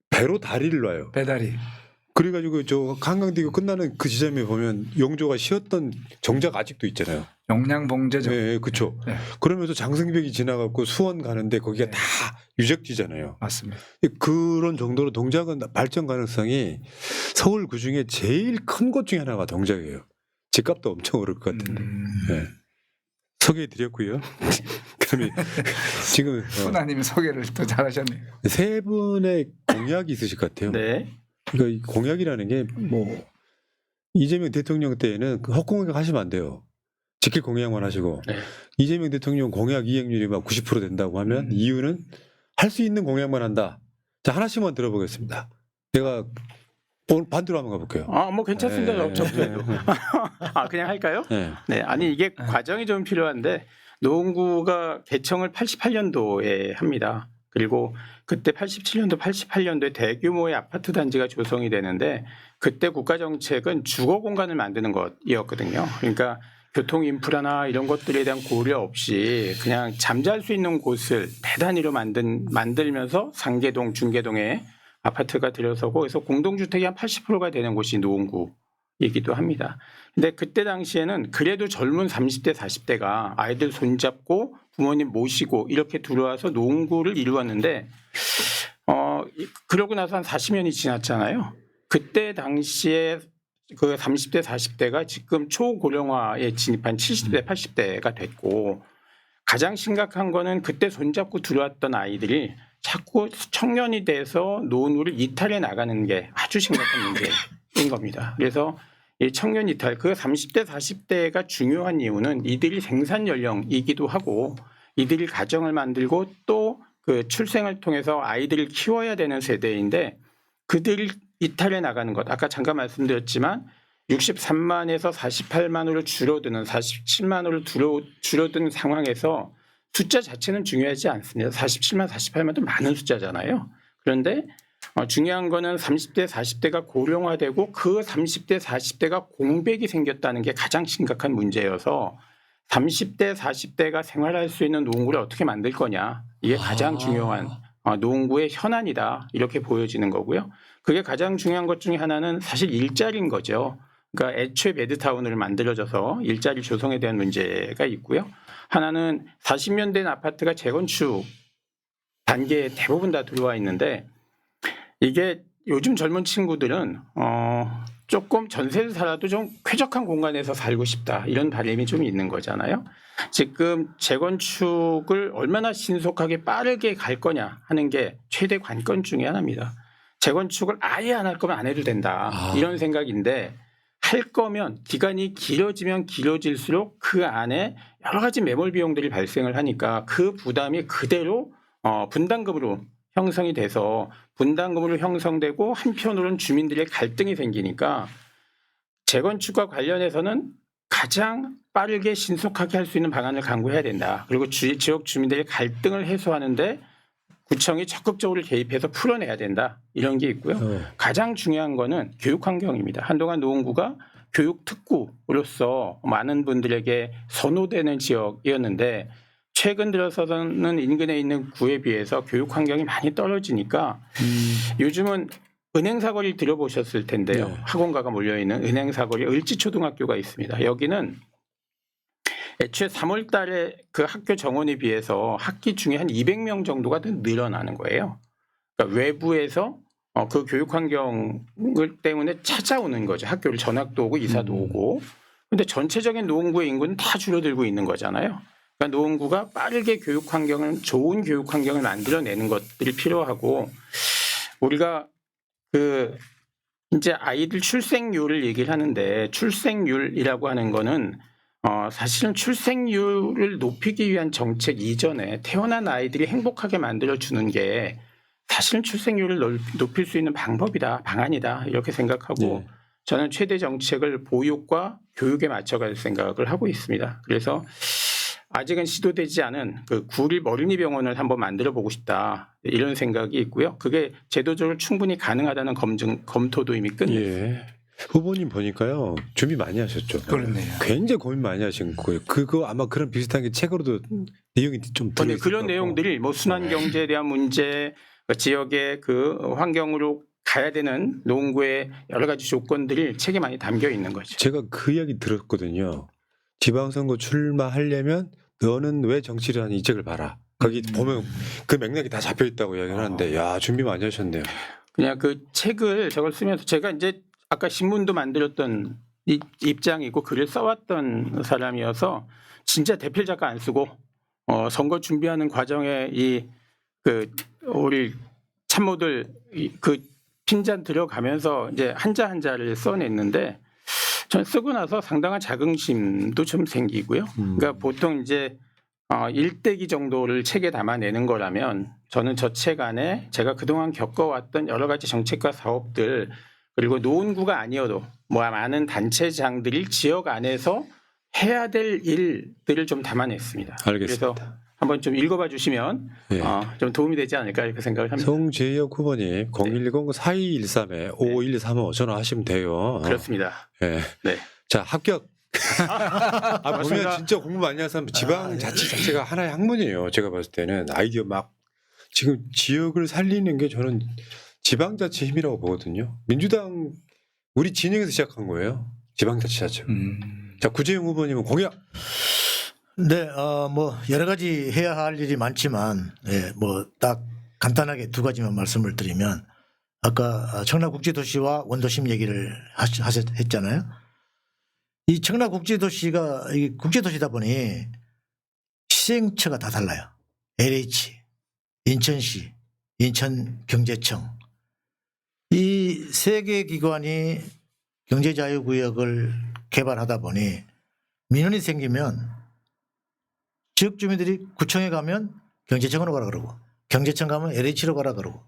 Speaker 1: 배로 다리를 놔요.
Speaker 4: 배다리.
Speaker 1: 그래가지고 저 한강대교 끝나는 그 지점에 보면 영조가 쉬었던 정자가 아직도 있잖아요.
Speaker 4: 용량봉제죠.
Speaker 1: 네, 그렇죠.
Speaker 4: 네.
Speaker 1: 그러면서 장승백이 지나가고 수원 가는데 거기가
Speaker 4: 네.
Speaker 1: 다 유적지잖아요.
Speaker 4: 맞습니다.
Speaker 1: 그런 정도로 동작은 발전 가능성이 서울 그 중에 제일 큰 곳 중에 하나가 동작이에요. 집값도 엄청 오를 것 같은데. 네. 소개해드렸고요. 그다음에 지금
Speaker 4: 훈아님이 소개를 또 잘하셨네요.
Speaker 1: 세 분의 공약이 있으실 것 같아요.
Speaker 2: 네.
Speaker 1: 그러니까 이 공약이라는 게 뭐 이재명 대통령 때에는 그 헛공약 하시면 안 돼요. 지킬 공약만 하시고
Speaker 2: 네.
Speaker 1: 이재명 대통령 공약 이행률이 막 90% 된다고 하면 이유는 할 수 있는 공약만 한다. 자 하나씩만 들어보겠습니다. 내가 오늘 반대로 한번 가볼게요.
Speaker 2: 아, 뭐 괜찮습니다.
Speaker 1: 네.
Speaker 2: 접수해도. 아, 그냥 할까요?
Speaker 1: 네.
Speaker 2: 네. 아니 이게 과정이 좀 필요한데 노원구가 개청을 88년도에 합니다. 그리고 그때 87년도, 88년도에 대규모의 아파트 단지가 조성이 되는데 그때 국가 정책은 주거 공간을 만드는 것이었거든요. 그러니까 교통 인프라나 이런 것들에 대한 고려 없이 그냥 잠잘 수 있는 곳을 대단위로 만들면서 상계동, 중계동에 아파트가 들어서고 그래서 공동주택이 한 80%가 되는 곳이 노원구이기도 합니다. 근데 그때 당시에는 그래도 젊은 30대, 40대가 아이들 손잡고 부모님 모시고 이렇게 들어와서 노원구를 이루었는데 그러고 나서 한 40년이 지났잖아요. 그때 당시에 그 30대, 40대가 지금 초고령화에 진입한 70대, 80대가 됐고 가장 심각한 거는 그때 손잡고 들어왔던 아이들이 자꾸 청년이 돼서 노후를 이탈해 나가는 게 아주 심각한 문제인 겁니다. 그래서 이 청년 이탈, 그 30대, 40대가 중요한 이유는 이들이 생산 연령이기도 하고 이들이 가정을 만들고 또 그 출생을 통해서 아이들을 키워야 되는 세대인데 그들이 이탈해 나가는 것. 아까 잠깐 말씀드렸지만 63만에서 48만으로 줄어드는 47만으로 줄어든 상황에서 숫자 자체는 중요하지 않습니다. 47만, 48만도 많은 숫자잖아요. 그런데 중요한 거는 30대, 40대가 고령화되고 그 30대, 40대가 공백이 생겼다는 게 가장 심각한 문제여서 30대, 40대가 생활할 수 있는 노원구를 어떻게 만들 거냐. 이게 가장 중요한 노원구의 현안이다. 이렇게 보여지는 거고요. 그게 가장 중요한 것 중에 하나는 사실 일자리인 거죠. 그러니까 애초에 베드타운을 만들어져서 일자리 조성에 대한 문제가 있고요. 하나는 40년 된 아파트가 재건축 단계에 대부분 다 들어와 있는데 이게 요즘 젊은 친구들은 조금 전세를 살아도 좀 쾌적한 공간에서 살고 싶다 이런 바람이 좀 있는 거잖아요. 지금 재건축을 얼마나 신속하게 빠르게 갈 거냐 하는 게 최대 관건 중에 하나입니다. 재건축을 아예 안 할 거면 안 해도 된다 이런 생각인데 할 거면 기간이 길어지면 길어질수록 그 안에 여러 가지 매몰 비용들이 발생을 하니까 그 부담이 그대로 분담금으로 형성이 돼서 분담금으로 형성되고 한편으로는 주민들의 갈등이 생기니까 재건축과 관련해서는 가장 빠르게 신속하게 할 수 있는 방안을 강구해야 된다. 그리고 지역 주민들의 갈등을 해소하는데 구청이 적극적으로 개입해서 풀어내야 된다. 이런 게 있고요. 가장 중요한 거는 교육 환경입니다. 한동안 노원구가 교육 특구로서 많은 분들에게 선호되는 지역이었는데 최근 들어서는 인근에 있는 구에 비해서 교육 환경이 많이 떨어지니까 요즘은 은행 사거리 들어보셨을 텐데요.
Speaker 1: 네.
Speaker 2: 학원가가 몰려있는 은행 사거리 을지초등학교가 있습니다. 여기는 애초에 3월 달에 그 학교 정원에 비해서 학기 중에 한 200명 정도가 더 늘어나는 거예요. 그러니까 외부에서 그 교육 환경 때문에 찾아오는 거죠. 학교를 전학도 오고 이사도 오고. 근데 전체적인 노원구의 인구는 다 줄어들고 있는 거잖아요. 그러니까 노원구가 빠르게 교육 환경을 좋은 교육 환경을 만들어내는 것들이 필요하고 우리가 그 이제 아이들 출생률을 얘기를 하는데 출생률이라고 하는 거는 사실은 출생률을 높이기 위한 정책 이전에 태어난 아이들이 행복하게 만들어주는 게 사실은 출생률을 높일 수 있는 방법이다, 방안이다 이렇게 생각하고
Speaker 1: 네.
Speaker 2: 저는 최대 정책을 보육과 교육에 맞춰갈 생각을 하고 있습니다. 그래서 아직은 시도되지 않은 그 구립 어린이 병원을 한번 만들어 보고 싶다 이런 생각이 있고요. 그게 제도적으로 충분히 가능하다는 검토도 이미 끝냈습니다.
Speaker 1: 예. 후보님 보니까요 준비 많이 하셨죠.
Speaker 4: 그렇네요.
Speaker 1: 굉장히 고민 많이 하신 거예요. 그거 아마 그런 비슷한 게 책으로도 내용이 좀 들어
Speaker 2: 근데
Speaker 1: 있을
Speaker 2: 그런
Speaker 1: 거고.
Speaker 2: 내용들이 뭐 순환 경제에 대한 문제, 그 지역의 그 환경으로 가야 되는 노원구의 여러 가지 조건들이 책에 많이 담겨 있는 거죠.
Speaker 1: 제가 그 이야기 들었거든요. 지방선거 출마하려면 너는 왜 정치를 하니 이 책을 봐라. 거기 보면 그 맥락이 다 잡혀 있다고 이야기를 하는데 야 준비 많이 하셨네요.
Speaker 2: 그냥 그 책을 저걸 쓰면서 제가 이제 아까 신문도 만들었던 입장이고 글을 써왔던 사람이어서 진짜 대필 작가 안 쓰고 선거 준비하는 과정에 이 그 우리 참모들 그 핀잔 들어가면서 이제 한자 한자를 써냈는데 전 쓰고 나서 상당한 자긍심도 좀 생기고요. 그러니까 보통 이제 일대기 정도를 책에 담아내는 거라면 저는 저 책 안에 제가 그동안 겪어왔던 여러 가지 정책과 사업들 그리고 노원구가 아니어도 뭐 많은 단체장들이 지역 안에서 해야 될 일들을 좀 담아냈습니다.
Speaker 1: 알겠습니다.
Speaker 2: 그래서 한번 좀 읽어봐 주시면
Speaker 1: 예.
Speaker 2: 좀 도움이 되지 않을까 이렇게 생각을 합니다.
Speaker 1: 송재혁 후보님 010-4213-5135 전화하시면 돼요.
Speaker 2: 그렇습니다.
Speaker 1: 예.
Speaker 2: 네.
Speaker 1: 자 합격. 보면
Speaker 2: 맞습니다.
Speaker 1: 진짜 공부 많이 한 사람 지방자치 자체가 하나의 학문이에요. 제가 봤을 때는 아이디어 막 지금 지역을 살리는 게 저는 지방자치 힘이라고 보거든요. 민주당 우리 진영에서 시작한 거예요. 지방자치 자체가. 자 구재용 후보님은 공약.
Speaker 3: 네, 뭐 여러 가지 해야 할 일이 많지만, 뭐 딱 간단하게 두 가지만 말씀을 드리면, 아까 청라국제도시와 원도심 얘기를 했잖아요. 이 청라국제도시가 국제도시다 보니 시행처가 다 달라요. LH, 인천시, 인천경제청 이 세 개 기관이 경제자유구역을 개발하다 보니 민원이 생기면 지역 주민들이 구청에 가면 경제청으로 가라 그러고 경제청 가면 LH로 가라 그러고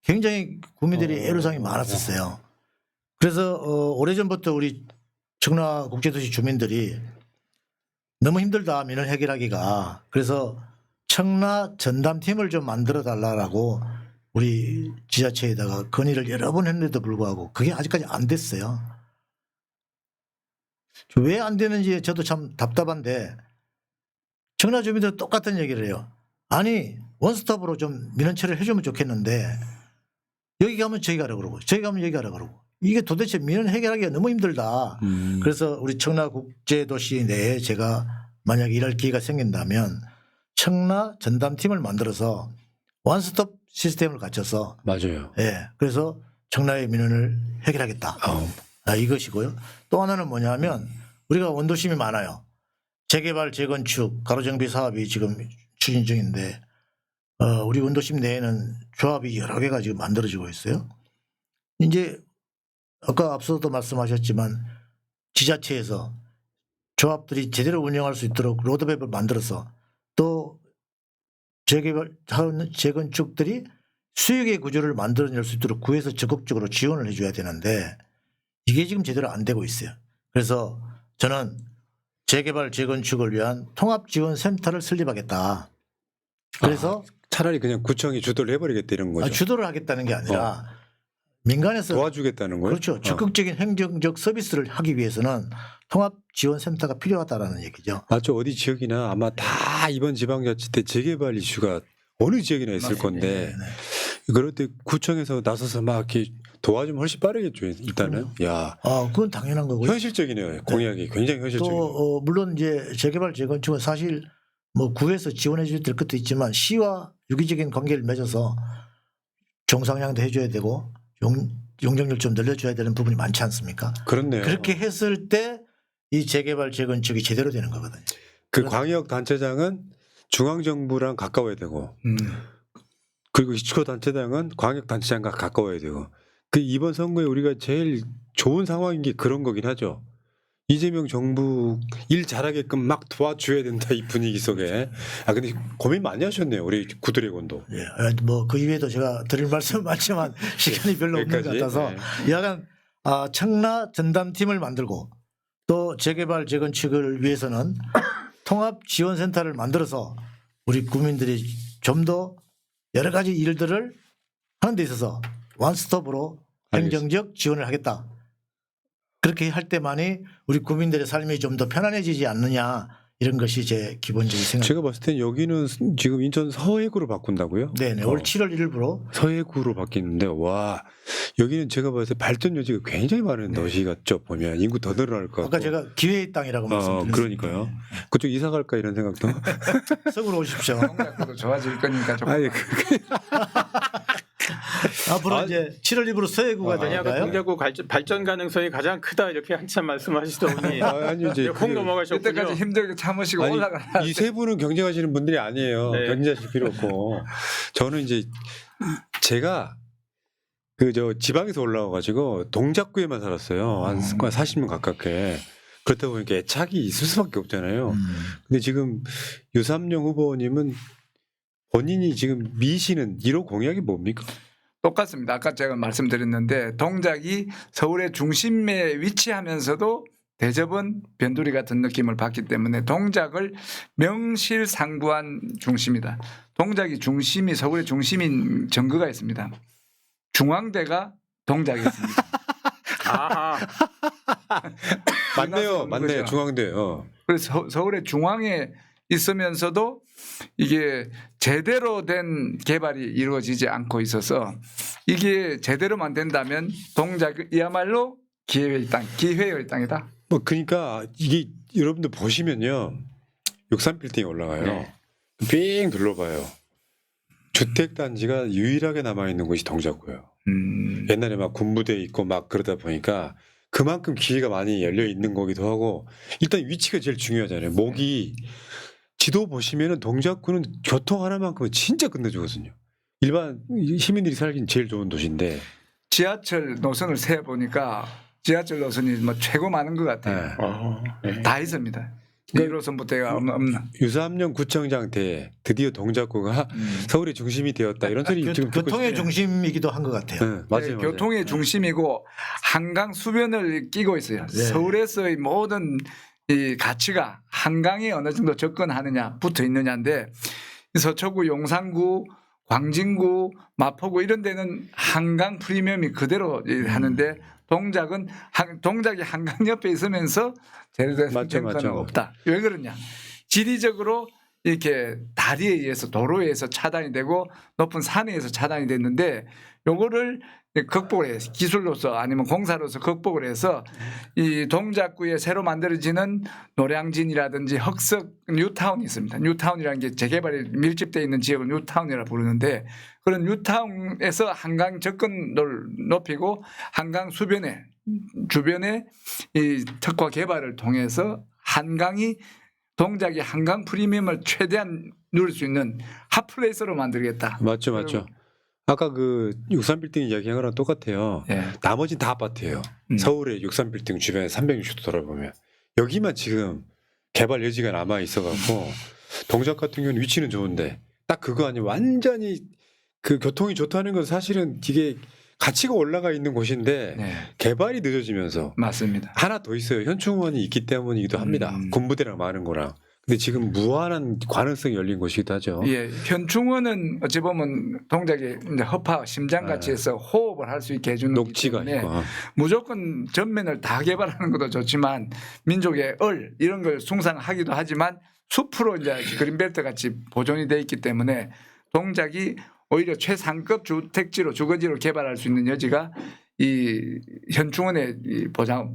Speaker 3: 굉장히 국민들이 애로사항이 많았었어요. 그래서 오래전부터 우리 청라국제도시 주민들이 너무 힘들다 민원 해결하기가 그래서 청라 전담팀을 좀 만들어 달라고 우리 지자체에다가 건의를 여러 번 했는데도 불구하고 그게 아직까지 안 됐어요. 왜 안 되는지 저도 참 답답한데 청라 주민들 똑같은 얘기를 해요. 아니 원스톱으로 좀 민원 처리를 해주면 좋겠는데 여기 가면 저기 가라 그러고 저기 가면 여기 가라 그러고 이게 도대체 민원 해결하기가 너무 힘들다. 그래서 우리 청라국제도시 내에 제가 만약에 일할 기회가 생긴다면 청라 전담팀을 만들어서 원스톱 시스템을 갖춰서
Speaker 1: 맞아요.
Speaker 3: 그래서 청라의 민원을 해결하겠다. 이것이고요. 또 하나는 뭐냐면 우리가 원도심이 많아요. 재개발, 재건축, 가로정비 사업이 지금 추진 중인데 우리 원도심 내에는 조합이 여러 개가 지금 만들어지고 있어요. 이제 아까 앞서도 말씀하셨지만 지자체에서 조합들이 제대로 운영할 수 있도록 로드맵을 만들어서 또 재개발, 재건축들이 수익의 구조를 만들어낼 수 있도록 구에서 적극적으로 지원을 해줘야 되는데 이게 지금 제대로 안 되고 있어요. 그래서 저는 재개발 재건축을 위한 통합지원센터를 설립하겠다. 그래서
Speaker 1: 차라리 그냥 구청이 주도를 해버리겠다 이런 거죠.
Speaker 3: 주도를 하겠다는 게 아니라 민간에서
Speaker 1: 도와주겠다는 거예요.
Speaker 3: 그렇죠. 적극적인 행정적 서비스를 하기 위해서는 통합지원센터가 필요하다라는 얘기죠.
Speaker 1: 맞죠. 어디 지역이나 아마 다 이번 지방자치 때 재개발 이슈가 어느 지역이나 있을 건데 그럴 때 구청에서 나서서 막 이렇게 도와주면 훨씬 빠르겠죠. 일단은. 야,
Speaker 3: 그건 당연한 거고요.
Speaker 1: 현실적이네요. 공약이 굉장히 현실적이네요.
Speaker 3: 또 물론 이제 재개발 재건축은 사실 뭐 구에서 지원해 줄 것도 있지만 시와 유기적인 관계를 맺어서 정상량도 해줘야 되고 용적률 좀 늘려줘야 되는 부분이 많지 않습니까?
Speaker 1: 그렇네요.
Speaker 3: 그렇게 했을 때 이 재개발 재건축이 제대로 되는 거거든요.
Speaker 1: 그 광역 단체장은 중앙 정부랑 가까워야 되고 그리고 시초 단체장은 광역 단체장과 가까워야 되고 그 이번 선거에 우리가 제일 좋은 상황인 게 그런 거긴 하죠. 이재명 정부 일 잘하게끔 막 도와줘야 된다 이 분위기 속에. 근데 고민 많이 하셨네요. 우리 구드래곤도.
Speaker 3: 예, 뭐 그 이외에도 제가 드릴 말씀은 많지만 시간이 별로 없는 것
Speaker 1: 여기까지?
Speaker 3: 같아서
Speaker 1: 네.
Speaker 3: 약간 청라 전담팀을 만들고 또 재개발 재건축을 위해서는 통합지원센터를 만들어서 우리 국민들이 좀 더 여러 가지 일들을 하는 데 있어서 원스톱으로 행정적 지원을 하겠다. 그렇게 할 때만이 우리 국민들의 삶이 좀 더 편안해지지 않느냐 이런 것이 제 기본적인 생각.
Speaker 1: 제가 봤을 땐 여기는 지금 인천 서해구로 바꾼다고요?
Speaker 3: 네네. 올 7월 1일부로
Speaker 1: 서해구로 바뀌는데 와 여기는 제가 봤을 때 발전 여지가 굉장히 많은 도시 같죠. 보면 인구 더 늘어날 것 같고.
Speaker 3: 아까 제가 기회의 땅이라고 말씀드렸습니다.
Speaker 1: 그러니까요. 그쪽 이사 갈까 이런 생각도.
Speaker 3: 서구로 오십시오.
Speaker 4: 동작구도 좋아질 거니까 조금.
Speaker 1: 아니
Speaker 3: 앞으로 이제 7월 1일부로 서해구가
Speaker 2: 아니야, 그
Speaker 3: 되니까요.
Speaker 2: 동작구 발전 가능성이 가장 크다 이렇게 한참 말씀하시더니
Speaker 1: 아니 이제
Speaker 2: 콩 넘어가셨군요.
Speaker 4: 그때까지 힘들게 참으시고
Speaker 1: 아니,
Speaker 4: 올라가.
Speaker 1: 이 세 분은 경쟁하시는 분들이 아니에요.
Speaker 2: 네.
Speaker 1: 경쟁하실 필요 없고 저는 이제 제가 그 저 지방에서 올라와가지고 동작구에만 살았어요. 한 40년 가깝게. 그렇다 보니까 애착이 있을 수밖에 없잖아요. 근데 지금 유삼영 후보님은 본인이 지금 미시는 1호 공약이 뭡니까?
Speaker 4: 똑같습니다. 아까 제가 말씀드렸는데 동작이 서울의 중심에 위치하면서도 대접은 변두리 같은 느낌을 받기 때문에 동작을 명실상부한 중심이다. 동작이 중심이 서울의 중심인 증거가 있습니다. 중앙대가 동작에 있습니다.
Speaker 2: 아하.
Speaker 1: 맞네요.
Speaker 4: 거죠.
Speaker 1: 맞네요. 중앙대.
Speaker 4: 그래서 서울의 중앙에 있으면서도 이게 제대로 된 개발이 이루어지지 않고 있어서 이게 제대로만 된다면 동작이야말로 기회의 땅, 기회의 땅이다.
Speaker 1: 뭐 그러니까 이게 여러분들 보시면요. 63빌딩에 올라가요.
Speaker 2: 네.
Speaker 1: 삥 둘러봐요. 주택 단지가 유일하게 남아 있는 곳이 동작구예요. 옛날에 막 군부대 있고 막 그러다 보니까 그만큼 기회가 많이 열려 있는 거기도 하고 일단 위치가 제일 중요하잖아요. 목이 지도 보시면은 동작구는 교통 하나만큼은 진짜 끝내주거든요. 일반 시민들이 살기는 제일 좋은 도시인데.
Speaker 4: 지하철 노선을 세어 보니까 지하철 노선이 뭐 최고 많은 것 같아요.
Speaker 2: 네.
Speaker 4: 다 있습니다. 1호선부터가 없는.
Speaker 1: 유삼영 구청장 때 드디어 동작구가 서울의 중심이 되었다 이런 소리 지금 듣고
Speaker 3: 교통의
Speaker 1: 있어요.
Speaker 3: 중심이기도 한 것 같아요.
Speaker 1: 네, 맞아요,
Speaker 4: 네,
Speaker 1: 맞아요.
Speaker 4: 교통의 중심이고 한강 수변을 끼고 있어요.
Speaker 3: 네.
Speaker 4: 서울에서의 모든 이 가치가 한강에 어느 정도 접근하느냐 붙어 있느냐인데 서초구, 용산구, 광진구, 마포구 이런 데는 한강 프리미엄이 그대로 하는데 동작이 한강 옆에 있으면서 제대로 된
Speaker 1: 맞죠,
Speaker 4: 평가는
Speaker 1: 맞죠.
Speaker 4: 없다. 왜 그러냐? 지리적으로 이렇게 다리에 의해서 도로에 의해서 차단이 되고 높은 산에 의해서 차단이 됐는데 요거를 극복을 해서 기술로서 아니면 공사로서 극복을 해서 이 동작구에 새로 만들어지는 노량진이라든지 흑석 뉴타운이 있습니다. 뉴타운이라는 게 재개발이 밀집되어 있는 지역을 뉴타운이라고 부르는데 그런 뉴타운에서 한강 접근을 높이고 한강 주변에 이 특화 개발을 통해서 동작이 한강 프리미엄을 최대한 누릴 수 있는 핫플레이스로 만들겠다.
Speaker 1: 맞죠, 맞죠. 아까 그 63빌딩 이야기한 거랑 똑같아요.
Speaker 4: 예.
Speaker 1: 나머지는 다 아파트예요. 서울의 63빌딩 주변에 360도 돌아보면 여기만 지금 개발 여지가 남아 있어갖고 동작 같은 경우는 위치는 좋은데 딱 그거 아니에요. 완전히 그 교통이 좋다는 건 사실은 이게 가치가 올라가 있는 곳인데
Speaker 4: 네.
Speaker 1: 개발이 늦어지면서
Speaker 4: 맞습니다.
Speaker 1: 하나 더 있어요. 현충원이 있기 때문이기도 합니다. 군부대랑 많은 거랑. 근데 지금 무한한 가능성이 열린 곳이기도 하죠.
Speaker 4: 예, 현충원은 어찌 보면 동작이 이제 허파, 심장같이
Speaker 1: 네.
Speaker 4: 해서 호흡을 할 수 있게 해주는 거기
Speaker 1: 녹지가
Speaker 4: 때문에
Speaker 1: 있고.
Speaker 4: 무조건 전면을 다 개발하는 것도 좋지만 민족의 이런 걸 숭상하기도 하지만 숲으로 이제 그린벨트 같이 보존이 돼 있기 때문에 동작이 오히려 최상급 주택지로 주거지로 개발할 수 있는 여지가 이 현충원에 이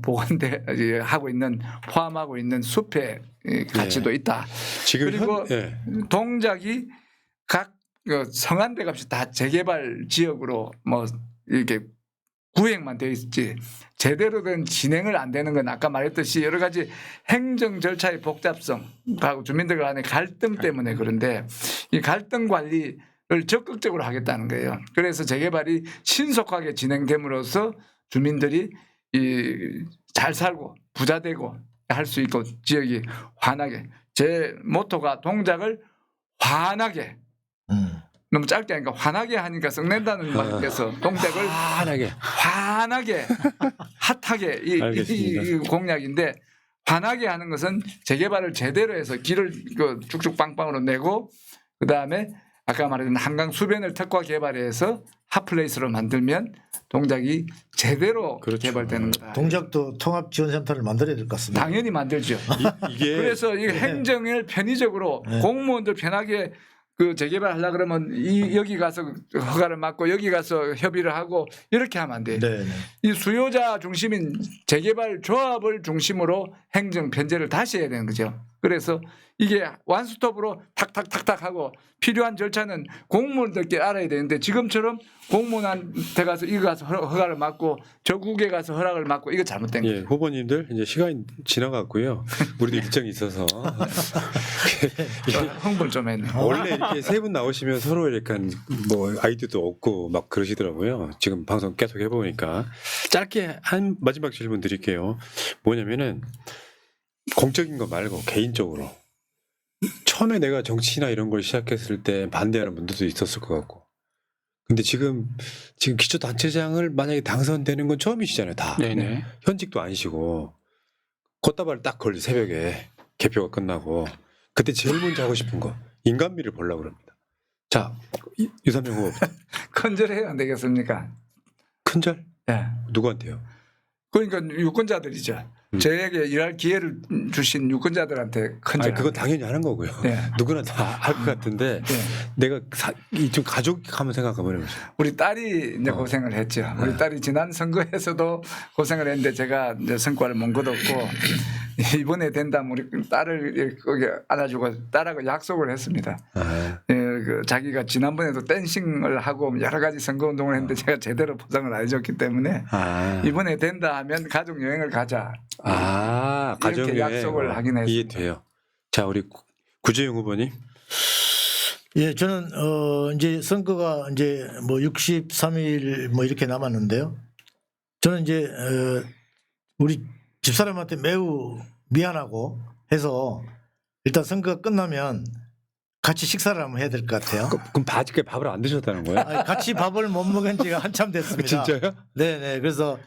Speaker 4: 보관돼 하고 있는 포함하고 있는 숲의 이 가치도 있다.
Speaker 1: 지금
Speaker 4: 그리고
Speaker 1: 예.
Speaker 4: 동작이 각 성안대 값이 다 재개발 지역으로 뭐 이렇게 구획만 돼 있지 제대로 된 진행을 안 되는 건 아까 말했듯이 여러 가지 행정 절차의 복잡성하고 주민들 간의 갈등 때문에 그런데 이 갈등 관리를 적극적으로 하겠다는 거예요. 그래서 재개발이 신속하게 진행됨으로써 주민들이 잘 살고 부자 되고 할 수 있고 지역이 환하게 제 모토가 동작을 환하게 너무 짧게 하니까 환하게 하니까 썩낸다는 말께서 동작을 환하게 핫하게 이 공약인데 환하게 하는 것은 재개발을 제대로 해서 길을 쭉쭉 빵빵으로 내고 그다음에 아까 말했던 한강 수변을 특화 개발해서 핫플레이스로 만들면 동작이 제대로
Speaker 1: 그렇죠.
Speaker 4: 개발되는 거다.
Speaker 3: 동작도 통합지원센터를 만들어야 될 것 같습니다.
Speaker 4: 당연히 만들죠.
Speaker 1: 이게
Speaker 4: 그래서 이 행정을 편의적으로
Speaker 3: 네.
Speaker 4: 공무원들 편하게 그 재개발하려 그러면 여기 가서 허가를 받고 여기 가서 협의를 하고 이렇게 하면 안 돼.
Speaker 3: 네, 네.
Speaker 4: 이 수요자 중심인 재개발 조합을 중심으로 행정 편제를 다시 해야 되는 거죠. 그래서 이게 완스톱으로 탁탁탁탁 하고 필요한 절차는 공무원들께 알아야 되는데 지금처럼 공무원한테 가서 이거 가서 허가를 받고 저 국에 가서 허락을 받고 이거 잘못된 거예요.
Speaker 1: 예, 후보님들 이제 시간이 지나갔고요. 우리도 일정이 있어서
Speaker 4: 흥분 좀 했네.
Speaker 1: 원래 이렇게 세 분 나오시면 서로 약간 뭐 아이디어도 없고 막 그러시더라고요. 지금 방송 계속 해보니까 짧게 한 마지막 질문 드릴게요. 뭐냐면은 공적인 거 말고 개인적으로 처음에 내가 정치나 이런 걸 시작했을 때 반대하는 분들도 있었을 것 같고. 근데 지금 기초단체장을 만약에 당선되는 건 처음이시잖아요, 다.
Speaker 2: 네네.
Speaker 1: 현직도 아니시고 걷다발 딱 걸리 새벽에 개표가 끝나고 그때 제일 먼저 하고 싶은 거 인간미를 보려고 그럽니다. 자, 유삼영 후보
Speaker 4: 컨절해야 안 되겠습니까?
Speaker 1: 큰절
Speaker 4: 예.
Speaker 1: 누구한테요?
Speaker 4: 그러니까 유권자들이죠. 저에게 일할 기회를 주신 유권자들한테 큰절.
Speaker 1: 아니, 그건 당연히 하는 거고요.
Speaker 4: 네.
Speaker 1: 누구나 다 할 것 같은데
Speaker 4: 네.
Speaker 1: 내가 좀 가족 한번 생각해보면
Speaker 4: 우리 딸이 이제 고생을 했죠. 우리 딸이 지난 선거에서도 고생을 했는데 제가 이제 성과를 못 거뒀고 이번에 된다면 우리 딸을 거기 안아주고 딸하고 약속을 했습니다. 예, 그 자기가 지난번에도 댄싱을 하고 여러 가지 선거운동을 했는데 제가 제대로 보상을 안 해줬기 때문에 이번에 된다 하면 가족 여행을 가자.
Speaker 1: 가정에
Speaker 4: 이렇게 약속을 하긴 했습니다.
Speaker 1: 이해돼요. 자, 우리 구재용 후보님.
Speaker 3: 예, 저는 이제 선거가 이제 뭐 63일 뭐 이렇게 남았는데요. 저는 이제 우리 집사람한테 매우 미안하고 해서 일단 선거가 끝나면 같이 식사를 한번 해야 될 것 같아요.
Speaker 1: 그럼 아직까지 밥을 안 드셨다는 거예요?
Speaker 3: 아니, 같이 밥을 못 먹은 지가 한참 됐습니다.
Speaker 1: 진짜요?
Speaker 3: 네네. 그래서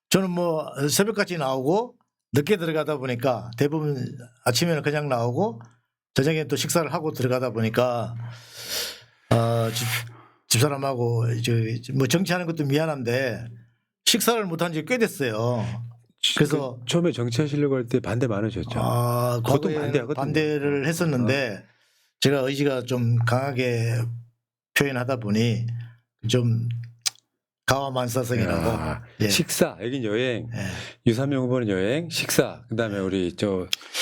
Speaker 3: 저는 뭐 새벽까지 나오고 늦게 들어가다 보니까 대부분 아침에는 그냥 나오고 저녁에 또 식사를 하고 들어가다 보니까 집사람하고 이제 뭐 정치하는 것도 미안한데 식사를 못한 지 꽤 됐어요. 그래서
Speaker 1: 처음에 정치하시려고 할 때 반대 많으셨죠.
Speaker 3: 과거에
Speaker 1: 반대하거든요.
Speaker 3: 반대를 했었는데 제가 의지가 좀 강하게 표현하다 보니 좀 가와만사성이라고. 예.
Speaker 1: 식사, 여긴 여행,
Speaker 3: 예.
Speaker 1: 유삼영 후보는 여행, 식사. 그다음에 우리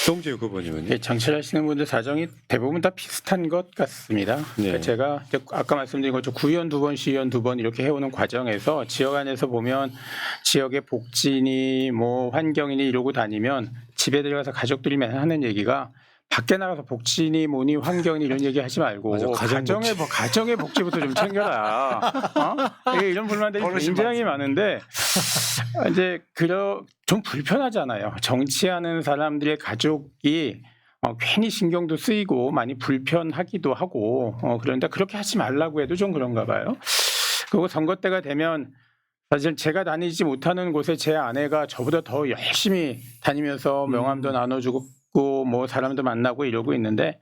Speaker 1: 송재욱 후보님은
Speaker 2: 예, 정치하시는 분들 사정이 대부분 다 비슷한 것 같습니다. 그러니까
Speaker 1: 네.
Speaker 2: 제가 이제 아까 말씀드린 것처럼 구의원 2번, 시의원 2번 이렇게 해오는 과정에서 지역 안에서 보면 지역의 복지니 뭐 환경이니 이러고 다니면 집에 들어가서 가족들이 맨날 하는 얘기가 밖에 나가서 복지니 뭐니 환경이니 이런 얘기 하지 말고
Speaker 1: 맞아,
Speaker 2: 가정의 복지부터 좀 챙겨라. 이런 불만들이 굉장히 많은데 이제 좀 불편하잖아요. 정치하는 사람들의 가족이 괜히 신경도 쓰이고 많이 불편하기도 하고 그런데 그렇게 하지 말라고 해도 좀 그런가 봐요. 그리고 선거 때가 되면 사실 제가 다니지 못하는 곳에 제 아내가 저보다 더 열심히 다니면서 명함도 나눠주고 있고 뭐 사람도 만나고 이러고 있는데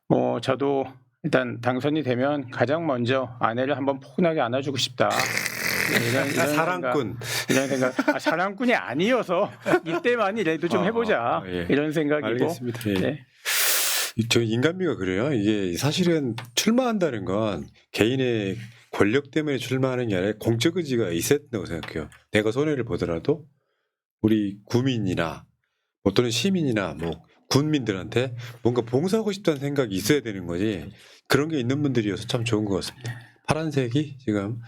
Speaker 2: 뭐 저도 일단 당선이 되면 가장 먼저 아내를 한번 포근하게 안아주고 싶다. 이런
Speaker 1: 사랑꾼.
Speaker 2: 이런 생각. 사랑꾼이 아니어서 이때만이라도 좀 해보자.
Speaker 1: 예.
Speaker 2: 이런 생각이고.
Speaker 1: 알겠습니다. 예.
Speaker 2: 네.
Speaker 1: 저 인간미가 그래요. 이게 사실은 출마한다는 건 개인의 권력 때문에 출마하는 게 아니라 공적 의지가 있어야 된다고 생각해요. 내가 손해를 보더라도 우리 구민이나 뭐 또는 시민이나 뭐 군민들한테 뭔가 봉사하고 싶다는 생각이 있어야 되는 거지. 그런 게 있는 분들이어서 참 좋은 것 같습니다. 파란색이 지금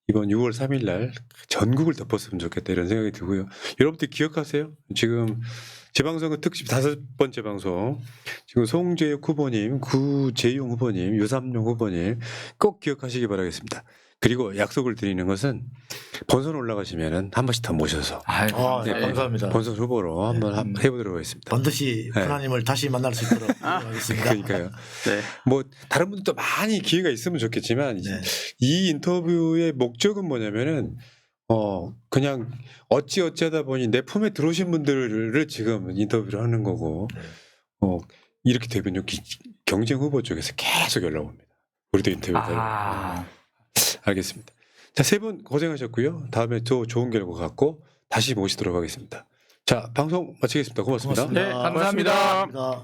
Speaker 1: 이번 6월 3일 날 전국을 덮었으면 좋겠다 이런 생각이 들고요. 여러분들 기억하세요? 지금 재방송은 특집 5번째 방송. 지금 송재욱 후보님, 구재용 후보님, 유삼용 후보님 꼭 기억하시기 바라겠습니다. 그리고 약속을 드리는 것은 본선 올라가시면은 한 번씩 더 모셔서
Speaker 4: 아이고,
Speaker 3: 네, 감사합니다.
Speaker 1: 본선 후보로 한번 해보도록 하겠습니다.
Speaker 3: 반드시
Speaker 1: 네.
Speaker 3: 하나님을 다시 만날 수 있도록 하겠습니다.
Speaker 1: 그러니까요.
Speaker 2: 네.
Speaker 1: 뭐 다른 분들도 많이 기회가 있으면 좋겠지만
Speaker 3: 네.
Speaker 1: 이 인터뷰의 목적은 뭐냐면은 그냥 어찌하다 보니 내 품에 들어오신 분들을 지금 인터뷰를 하는 거고 이렇게 되면요 경쟁 후보 쪽에서 계속 연락 옵니다. 우리도 인터뷰
Speaker 4: 아,
Speaker 1: 알겠습니다. 자, 3분 고생하셨고요. 다음에 또 좋은 결과 갖고 다시 모시도록 하겠습니다. 자, 방송 마치겠습니다. 고맙습니다.
Speaker 3: 고맙습니다.
Speaker 2: 네, 감사합니다.
Speaker 3: 고맙습니다.